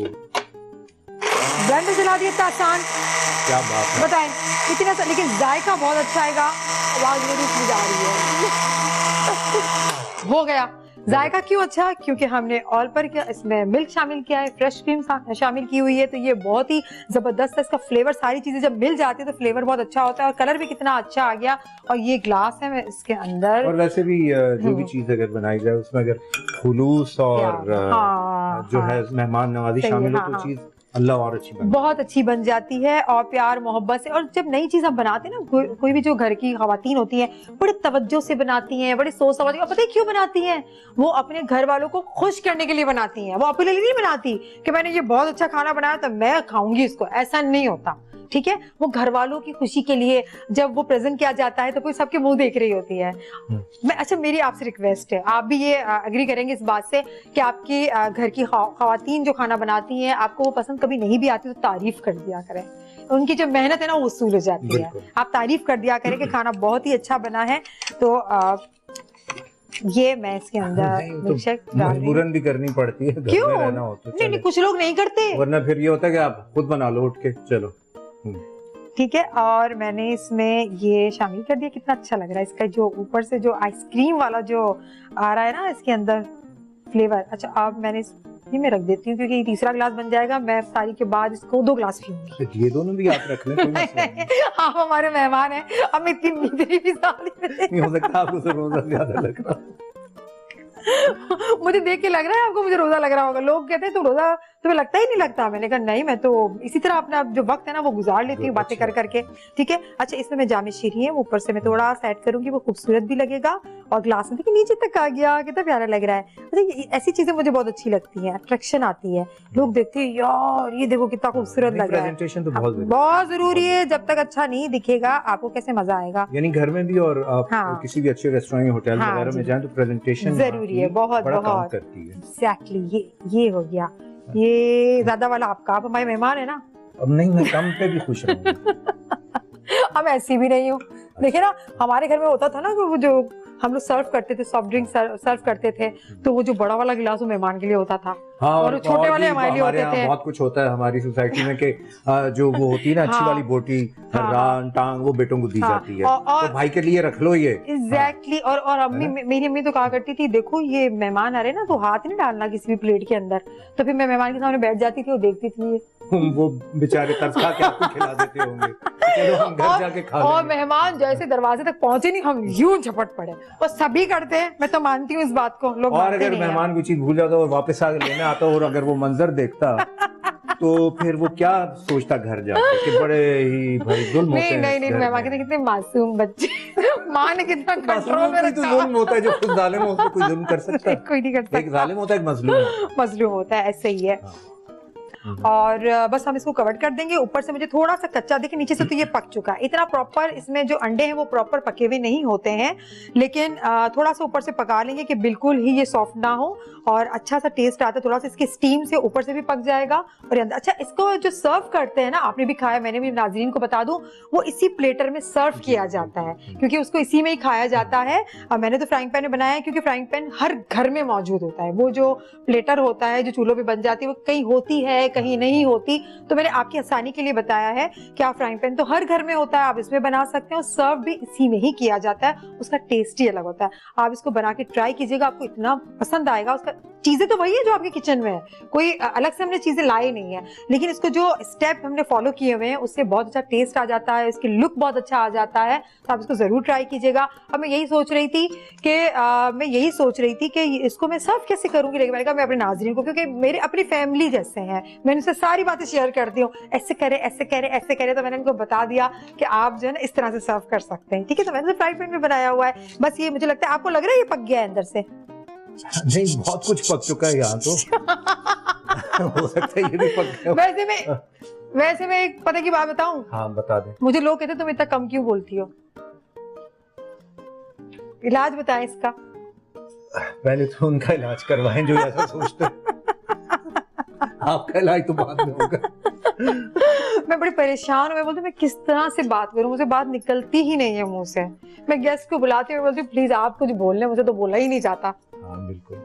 ब्लेंडर चला दिया था आसान, क्या बात है, बताएं कितना, लेकिन जायका बहुत अच्छा आएगा। आवाज मेरी इसमें जा रही है। हो गया जायका क्यों अच्छा, क्योंकि हमने ऑल पर क्या इसमें मिल्क शामिल किया है, फ्रेश क्रीम शामिल की हुई है, तो ये बहुत ही जबरदस्त है। इसका फ्लेवर, सारी चीजें जब मिल जाती है तो फ्लेवर बहुत अच्छा होता है, और कलर भी कितना अच्छा आ गया। और ये ग्लास है, मैं इसके अंदर, और वैसे भी जो भी चीज अगर बनाई जाए उसमें अगर खुलूस और जो है मेहमान नवाजी शामिल हो तो चीज अल्लाह और अच्छी बहुत अच्छी बन जाती है, और प्यार मोहब्बत से। और जब नई चीज हम बनाते हैं ना, कोई भी जो घर की खवातीन होती हैं बड़े तवज्जो से बनाती हैं, बड़े सोच समझ के, पता है क्यों बनाती हैं? वो अपने घर वालों को खुश करने के लिए बनाती हैं, वो अपने लिए नहीं बनाती कि मैंने ये बहुत अच्छा खाना बनाया तो मैं खाऊंगी इसको, ऐसा नहीं होता, ठीक है। वो घर वालों की खुशी के लिए जब वो प्रेजेंट किया जाता है तो कोई सबके मुंह देख रही होती है। मैं, अच्छा मेरी आपसे रिक्वेस्ट है, आप भी ये अग्री करेंगे इस बात से कि आपकी घर की खवातीन जो खाना बनाती हैं, आपको वो पसंद कभी नहीं भी आती तो तारीफ कर दिया करें, उनकी जो मेहनत है ना वो वसूल हो जाती है। आप तारीफ कर दिया करें कि खाना बहुत ही अच्छा बना है। तो ये मैं इसके अंदर मजबूरन भी करनी पड़ती है, क्यों रहना हो तो नहीं, कुछ लोग नहीं करते, वरना फिर ये होता है कि आप खुद बना लो उठ के, चलो ठीक है। और मैंने इसमें ये शामिल कर दिया, कितना अच्छा लग रहा है इसका जो ऊपर से जो आइसक्रीम वाला जो आ रहा है ना इसके अंदर फ्लेवर। अच्छा अब मैंने ये मैं रख देती हूँ क्योंकि ये तीसरा ग्लास बन जाएगा, मैं इफ्तारी के बाद इसको 2 ग्लास पीऊंगी। ये दोनों भी आप रख लें, कोई मसला नहीं। आप हमारे मेहमान हैं, अब इतनी मीठी भी नहीं हो सकता आपको तो रोजा ज्यादा लग रहा मुझे देख के लग रहा है आपको मुझे रोजा लग रहा होगा। लोग कहते हैं तो रोजा तुम्हें लगता ही नहीं लगता। मैंने कहा नहीं, मैं तो इसी तरह अपना जो वक्त है ना वो गुजार लेती हूँ बातें कर करके, ठीक है। अच्छा इसमें मैं जामे शीरी है ऊपर से मैं थोड़ा सा ऐड करूंगी, वो खूबसूरत भी लगेगा। और ग्लास में देखिए नीचे तक आ गया, कितना प्यारा लग रहा है। मतलब ऐसी चीजें मुझे बहुत अच्छी लगती है, अट्रैक्शन आती है, लोग देखते हैं यार ये देखो कितना खूबसूरत लग रहा है। प्रेजेंटेशन तो बहुत जरूरी है, जब तक अच्छा नहीं दिखेगा आपको कैसे मजा आएगा। यानी घर में भी और आप किसी भी अच्छे रेस्टोरेंट होटल वगैरह में जाएं तो प्रेजेंटेशन जरूरी है, बहुत बहुत करती है। एग्जैक्टली ये हो गया, ये ज्यादा वाला आपका, आप हमारे मेहमान है ना। अब नहीं, मैं कम पे भी खुश रहूंगा। अब ऐसी भी नहीं हूँ। देखिए ना हमारे घर में होता था ना वो जो हम लोग सर्व करते थे, सॉफ्ट ड्रिंक सर्व करते थे, तो वो जो बड़ा वाला गिलास वो मेहमान के लिए होता था। हाँ, और छोटे वाले हमारे लिए होते थे। बहुत कुछ होता है हमारी सोसाइटी में कि जो वो होती है ना अच्छी वाली बोटी, रान टांग, वो बेटों को दी जाती है, तो भाई के लिए रख लो ये। एग्जैक्टली। और अम्मी, मेरी अम्मी तो कहा करती थी देखो ये मेहमान आ रहे ना तो हाथ नहीं डालना किसी भी प्लेट के अंदर। तो फिर मैं मेहमान के सामने बैठ जाती थी और देखती थी वो बेचारे तरस खा के आपको खिला देते होंगे। चलो हम घर जाके खा लेंगे। और मेहमान जैसे दरवाजे तक पहुंचे नहीं हम यूं झपट पड़े, और सभी करते हैं, मैं तो मानती हूँ इस बात को। लोग और अगर मेहमान कोई चीज भूल जाता और वापस आकर लेने आता और अगर वो मंजर देखता तो फिर वो क्या सोचता घर जाके कि बड़े ही भाई जुल्म होते हैं। नहीं मेहमान कहते कितने मासूम बच्चे। माँ ने कितना कंट्रोल में रखा। जुल्म होता है, जो खुद जालिम हो उसको कोई जुल्म कर सकता है? कोई नहीं कर सकता। एक जालिम होता है, एक मजलूम होता है, ऐसे ही है। और बस हम इसको कवर कर देंगे। ऊपर से मुझे थोड़ा सा कच्चा, देखिए नीचे से तो ये पक चुका है, इतना प्रॉपर इसमें जो अंडे हैं वो प्रॉपर पके हुए नहीं होते हैं, लेकिन थोड़ा सा ऊपर से पका लेंगे कि बिल्कुल ही ये सॉफ्ट ना हो और अच्छा सा टेस्ट आता है। थोड़ा सा इसकी स्टीम से ऊपर से भी पक जाएगा और अंदर। अच्छा इसको जो सर्व करते हैं ना, आपने भी खाया, मैंने भी नाज़रीन को बता दूं, वो इसी प्लेटर में सर्व किया जाता है क्योंकि उसको इसी में ही खाया जाता है। मैंने तो फ्राइंग पैन में बनाया है क्योंकि फ्राइंग पैन हर घर में मौजूद होता है। वो जो प्लेटर होता है जो चूल्हों पे बन जाती है वो कहीं होती है, कहीं नहीं होती, तो मैंने आपकी आसानी के लिए बताया है कि आप फ्राइंग पैन तो हर घर में होता है, आप इसमें बना सकते हैं और सर्व भी इसी में ही किया जाता है, उसका टेस्ट ही अलग होता है। आप इसको बना के ट्राई कीजिएगा, आपको इतना पसंद आएगा। उसका चीजें तो वही है जो आपके किचन में है, कोई अलग से हमने चीजें लाई नहीं है, लेकिन इसको जो स्टेप हमने फॉलो किए हुए हैं उससे बहुत अच्छा टेस्ट आ जाता है, इसकी लुक बहुत अच्छा आ जाता है। तो आप इसको जरूर ट्राई कीजिएगा। अब मैं यही सोच रही थी कि इसको मैं सर्व कैसे करूंगी, लेकिन मैंने कहा मैं अपने नाज़रीन को, क्योंकि मेरे अपनी फैमिली जैसे हैं, मैं उनसे सारी बातें शेयर करती हूँ, ऐसे करें ऐसे करें ऐसे करें, तो मैंने उनको बता दिया कि आप जो है ना इस तरह से सर्व कर सकते हैं। ठीक है, तो मैंने फ्राई पैन में बनाया हुआ है। बस ये मुझे लगता है आपको लग रहा है ये पक गया है अंदर से? नहीं, बहुत कुछ पक चुका है यहाँ तो। हो सकता है ये भी पक गया। वैसे मैं एक पता की बात बताऊं? हाँ बता दे। मुझे लोग कहते तुम इतना कम क्यों बोलती हो, इलाज बताएं इसका। पहले तो उनका इलाज करवाएं जो ऐसा सोचते हैं। आपका इलाज तो बाद में होगा। मैं बड़ी परेशान हूँ, मैं बोलती मैं किस तरह से बात करूँ, मुझे बात निकलती ही नहीं है मुंह से। मैं गेस्ट को बुलाती हूँ, बोलती हूँ प्लीज आप कुछ बोल लें, मुझे तो बोला ही नहीं जाता। हाँ बिल्कुल।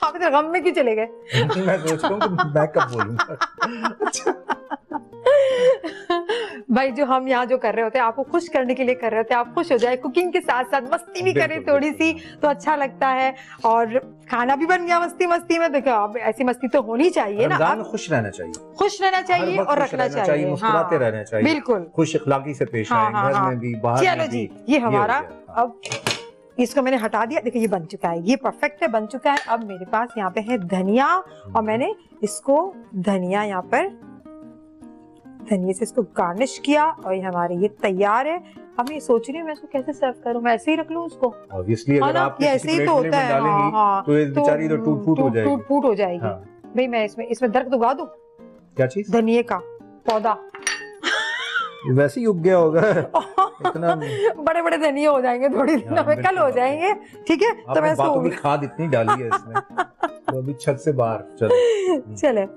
आप इधर गम में क्यों चले गए? मैं सोच रहा हूँ कि मैं कब बोलूँगा। भाई जो हम यहाँ जो कर रहे होते हैं आपको खुश करने के लिए कर रहे होते हैं, आप खुश हो जाए, कुकिंग के साथ साथ मस्ती भी करें थोड़ी सी तो अच्छा लगता है, और खाना भी बन गया मस्ती मस्ती में। देखो अब ऐसी मस्ती तो होनी चाहिए ना, आप खुश रहना चाहिए, खुश रहना चाहिए और रखना चाहिए, मुस्कुराते रहना चाहिए, बिल्कुल खुश अखलाकी से पेश आए, घर में भी बाहर में भी। ये हमारा अब इसको मैंने हटा दिया, देखो ये बन चुका है, ये परफेक्ट है, बन चुका है। अब मेरे पास यहाँ पे है धनिया, और मैंने इसको धनिया यहाँ पर धनिया से इसको गार्निश किया, और ये हमारे ये तैयार है। अब मैं सोच रही हूँ मैं इसको कैसे सर्व करूँ, मैं ऐसे ही रख लूँ उसको? ऑब्वियसली अगर आप ऐसे ही तो होता है, तो ये बेचारी तो टूट फूट हो जाएगी। भाई मैं इसमें दर्द उगा दूं? क्या चीज? धनिया का पौधा। वैसे ही उग गया होगा। इतना बड़े बड़े धनिया हो जाएंगे थोड़ी दिनों में, कल हो जाएंगे। ठीक है, तो मैं बातों की खाद इतनी डाली है इसमें, तो अभी छत से बाहर चले।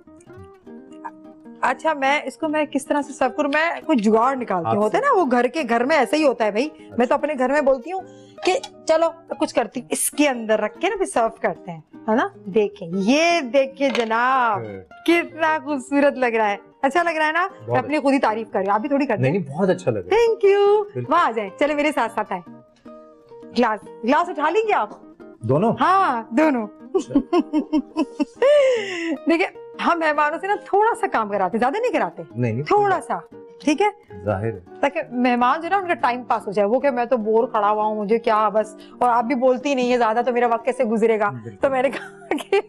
अच्छा मैं किस तरह से सर्व करूं? मैं कुछ जुगाड़ निकालती हूँ, होता है ना वो घर में ऐसे ही होता है भाई। मैं तो अपने घर में बोलती हूँ कि चलो कुछ करती हूँ, इसके अंदर रख के ना फिर सर्व करते हैं, है ना। ये देखिए जनाब कितना खूबसूरत लग रहा है, अच्छा लग रहा है ना। मैं अपनी खुद ही तारीफ कर रही हूँ, आप भी थोड़ी करते हैं। नहीं, बहुत अच्छा लग रहा है। Thank you. वहाँ आ जाए, चले मेरे साथ साथ आए। ग्लास उठा लेंगे आप दोनों? हाँ दोनों। देखिए हम मेहमानों से ना थोड़ा सा काम कराते, ज्यादा नहीं कराते, नहीं थोड़ा सा, ठीक है, जाहिर है, ताकि मेहमान जो ना उनका टाइम पास हो जाए। वो क्या मैं तो बोर खड़ा हुआ हूँ, मुझे क्या बस, और आप भी बोलती नहीं है ज्यादा, तो मेरा वक्त कैसे गुजरेगा। तो मैंने कहा कि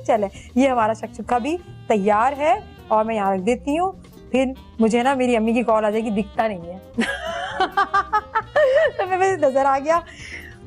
चले ये हमारा शक्शुका भी तैयार है, और मैं यहाँ रख देती हूँ। फिर मुझे ना मेरी अम्मी की कॉल आ जाएगी, दिखता नहीं है। तो मैं नजर आ गया।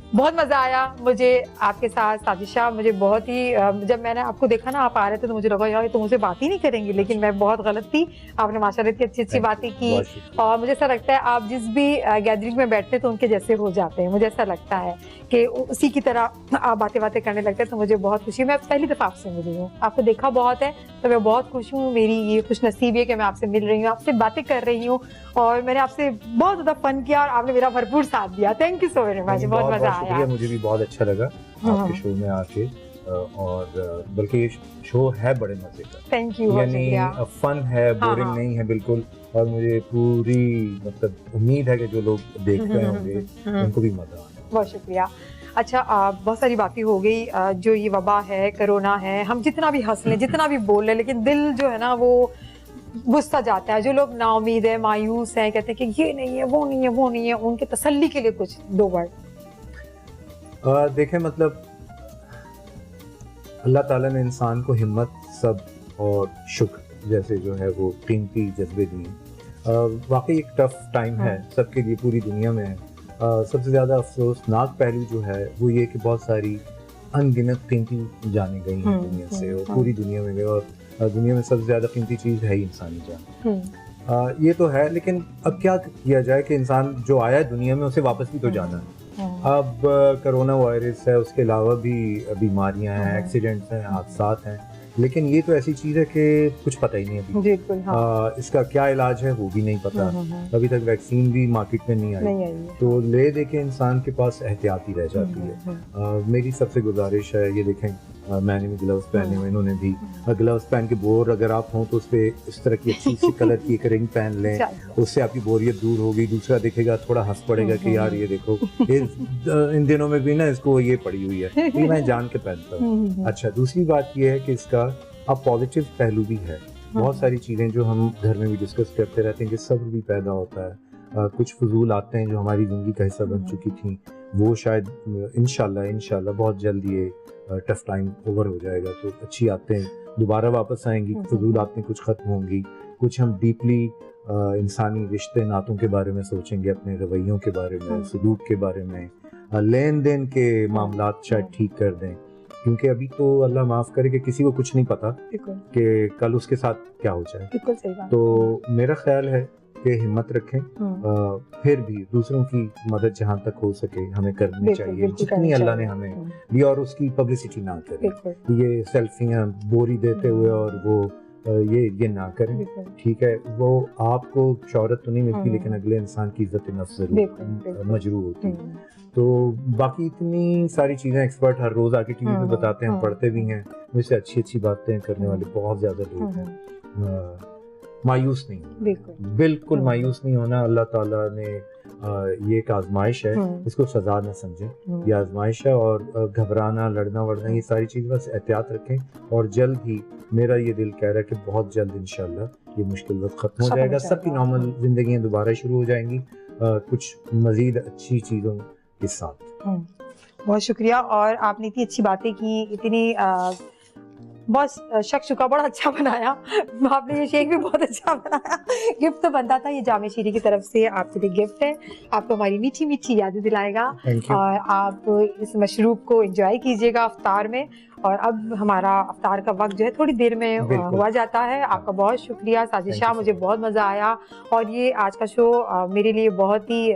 बहुत मजा आया मुझे आपके साथ साजिशा, मुझे बहुत ही, जब मैंने आपको देखा ना आप आ रहे थे तो मुझे लगा यार ये तो मुझसे बात ही नहीं करेंगी, लेकिन मैं बहुत गलत थी। आपने माशाल्लाह इतनी अच्छी अच्छी बातें की, और मुझे ऐसा लगता है आप जिस भी गैदरिंग में बैठते तो उनके जैसे हो जाते हैं। मुझे ऐसा लगता है कि उसी की तरह आप बातें करने लगते हैं, तो मुझे बहुत खुशी है। मैं पहली दफा आपसे मिली हूँ, आपको देखा बहुत है, तो मैं बहुत खुश हूँ। मेरी ये खुश नसीबी है कि मैं आपसे मिल रही हूँ, आपसे बातें कर रही हूँ, और मैंने आपसे बहुत ज्यादा फन किया और आपने मेरा भरपूर साथ दिया। Thank you so very much, बहुत मजा आया। मुझे भी बहुत अच्छा लगा आपके शो में आके, और बल्कि ये शो है बड़े मजे का। थैंक यू, यानी फन है, बोरिंग नहीं है बिल्कुल, और मुझे पूरी मतलब उम्मीद है कि जो लोग देख रहे होंगे उनको भी मजा आए। बहुत शुक्रिया। अच्छा बहुत सारी बातें हो गई, जो ये वबा है, कोरोना है, हम जितना भी हंस लें, जितना भी बोल लें, लेकिन दिल जो है ना वो गुस्सा जाता है। जो लोग नाउमीद है, मायूस हैं, कहते हैं कि ये नहीं है, वो नहीं है, वो नहीं है, उनके तसल्ली के लिए कुछ दो वर्ड। देखें, मतलब अल्लाह ताला ने इंसान को हिम्मत, सब्र और शुक्र जैसे जो है वो कीमती जज्बे दिए। वाकई एक टफ टाइम है सबके लिए, पूरी दुनिया में है। सबसे ज़्यादा अफसोसनाक पहलू जो है वो ये कि बहुत सारी अनगिनत कीमती जाने गई हैं दुनिया से, और पूरी दुनिया में गए, और दुनिया में सबसे ज़्यादा कीमती चीज़ है ही इंसानी जान। ये तो है, लेकिन अब क्या किया जाए कि इंसान जो आया है दुनिया में उसे वापस भी तो जाना है। अब कोरोना वायरस है, उसके अलावा भी बीमारियां हैं, एक्सीडेंट्स हैं, हादसात हैं, लेकिन ये तो ऐसी चीज़ है कि कुछ पता ही नहीं अभी। इसका क्या इलाज है वो भी नहीं पता, अभी तक वैक्सीन भी मार्केट में नहीं आई, तो ले दे के इंसान के पास एहतियात ही रह जाती है। मेरी सबसे गुजारिश है, ये देखें मैंने भी ग्लव्स पहने हुए, इन्होंने भी। ग्लव्स पहन के बोर अगर आप हों तो उस पे इस तरह की अच्छी सी कलर की एक रिंग पहन लें, उससे आपकी बोरियत दूर होगी। दूसरा देखेगा थोड़ा हंस पड़ेगा कि यार ये देखो इन दिनों में भी ना इसको ये पड़ी हुई है, ये मैं जान के पहनता हूँ। अच्छा, दूसरी बात ये है कि इसका अब पॉजिटिव पहलू भी है। बहुत सारी चीज़ें जो हम घर में भी डिस्कस करते रहते हैं कि सब्र भी पैदा होता है। कुछ फजूल आते हैं जो हमारी ज़िंदगी का हिस्सा बन चुकी थी, वो शायद इंशाल्लाह बहुत जल्द ये टफ टाइम ओवर हो जाएगा, तो अच्छी आते दोबारा वापस आएंगी। फजूल आते कुछ ख़त्म होंगी, कुछ हम डीपली इंसानी रिश्ते नातों के बारे में सोचेंगे, अपने रवैयों के बारे में, सलूक के बारे में, लेन देन के मामलात शायद ठीक कर दें। क्योंकि अभी तो अल्लाह माफ़ करे कि किसी को कुछ नहीं पता कि कल उसके साथ क्या हो जाए। तो मेरा ख्याल है कि हिम्मत रखें, फिर भी दूसरों की मदद जहाँ तक हो सके हमें करनी चाहिए, जितनी अल्लाह ने हमें दी, और उसकी पब्लिसिटी ना करें। ये सेल्फियाँ बोरी देते हुए और वो ये ना करें, ठीक है। वो आपको शोहरत तो नहीं मिलती, लेकिन अगले इंसान की इज्जत नफ्स जरूर मजरूह होती है। तो बाकी इतनी सारी चीज़ें एक्सपर्ट हर रोज़ आके टीवी पे बताते हैं, हम पढ़ते भी हैं, मुझसे अच्छी बातें करने वाले बहुत ज़्यादा लोग हैं। मायूस नहीं होना, बिल्कुल मायूस नहीं होना। अल्लाह ताला ने ये एक आजमाइश है, इसको सजा न समझें, ये आजमाइश है। और घबराना, लड़ना वड़ना, ये सारी चीज़ बस एहतियात रखें। और जल्द ही मेरा ये दिल कह रहा है कि बहुत जल्द इंशाल्लाह ये मुश्किल वक्त खत्म हो जाएगा, सबकी नॉर्मल जिंदगियां दोबारा शुरू हो जाएंगी, कुछ मजीद अच्छी चीज़ों के साथ। बहुत शुक्रिया। और आपने इतनी अच्छी बातें की, इतनी बहुत शक्शुका बड़ा अच्छा बनाया आपने, ये शेक भी बहुत अच्छा बनाया। गिफ्ट तो बनता था, ये जामे शीरी की तरफ से आपके लिए गिफ्ट है, आपको हमारी मीठी मीठी यादें दिलाएगा और आप इस मशरूब को एंजॉय कीजिएगा अफ्तार में। और अब हमारा अफ्तार का वक्त जो है थोड़ी देर में हुआ जाता है। आपका बहुत शुक्रिया साजिशा, मुझे बहुत मज़ा आया और ये आज का शो मेरे लिए बहुत ही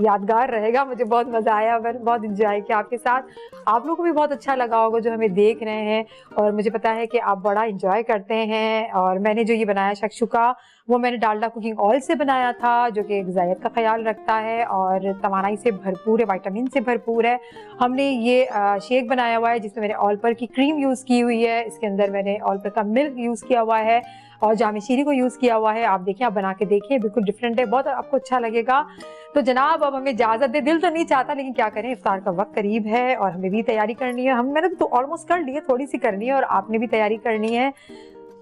यादगार रहेगा। मुझे बहुत मज़ा आया, मैंने बहुत इंजॉय किया आपके साथ। आप लोगों को भी बहुत अच्छा लगा होगा जो हमें देख रहे हैं, और मुझे पता है कि आप बड़ा इंजॉय करते हैं। और मैंने जो ये बनाया शक्शुका, वो मैंने डालडा कुकिंग ऑयल से बनाया था, जो कि ग़िज़ाइयत का ख्याल रखता है और तवानाई से भरपूर है, विटामिन से भरपूर है। हमने ये शेक बनाया हुआ है जिसमें मैंने ऑल पर की क्रीम यूज़ की हुई है, इसके अंदर मैंने ऑल पर का मिल्क यूज़ किया हुआ है और जामे शीरी को यूज़ किया हुआ है। आप देखिए, आप बना के देखिए, बिल्कुल डिफरेंट है, बहुत आपको अच्छा लगेगा। तो जनाब अब हमें इजाज़त दे, दिल तो नहीं चाहता लेकिन क्या करें, इफ्तार का वक्त करीब है और हमें भी तैयारी करनी है। मैंने तो ऑलमोस्ट कर ली है, थोड़ी सी करनी है और आपने भी तैयारी करनी है।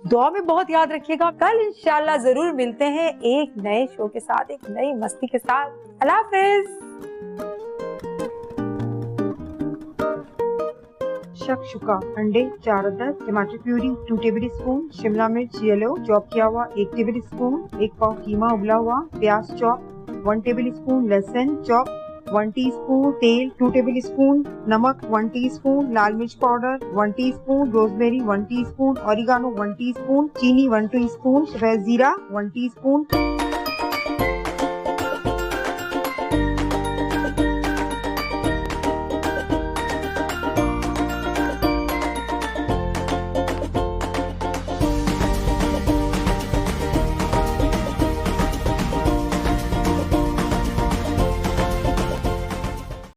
दुआ में बहुत याद रखिएगा। कल इंशाल्लाह जरूर मिलते हैं एक नए शो के साथ, एक नई मस्ती के साथ। अल्लाह हाफिज। शक्शुका अंडे 4 अदद, टमाटर प्यूरी 2 टेबल स्पून, शिमला मिर्च येलो चॉप किया हुआ 1 टेबल स्पून, 1 पाव कीमा उबला हुआ, प्याज चॉप 1 टेबल स्पून, लहसुन चॉप 1 टीस्पून, तेल 2 टेबल स्पून, नमक 1 टीस्पून, लाल मिर्च powder 1 teaspoon, rosemary 1 teaspoon, oregano 1 teaspoon, चीनी 1 टीस्पून, सफेद जीरा 1 टीस्पून।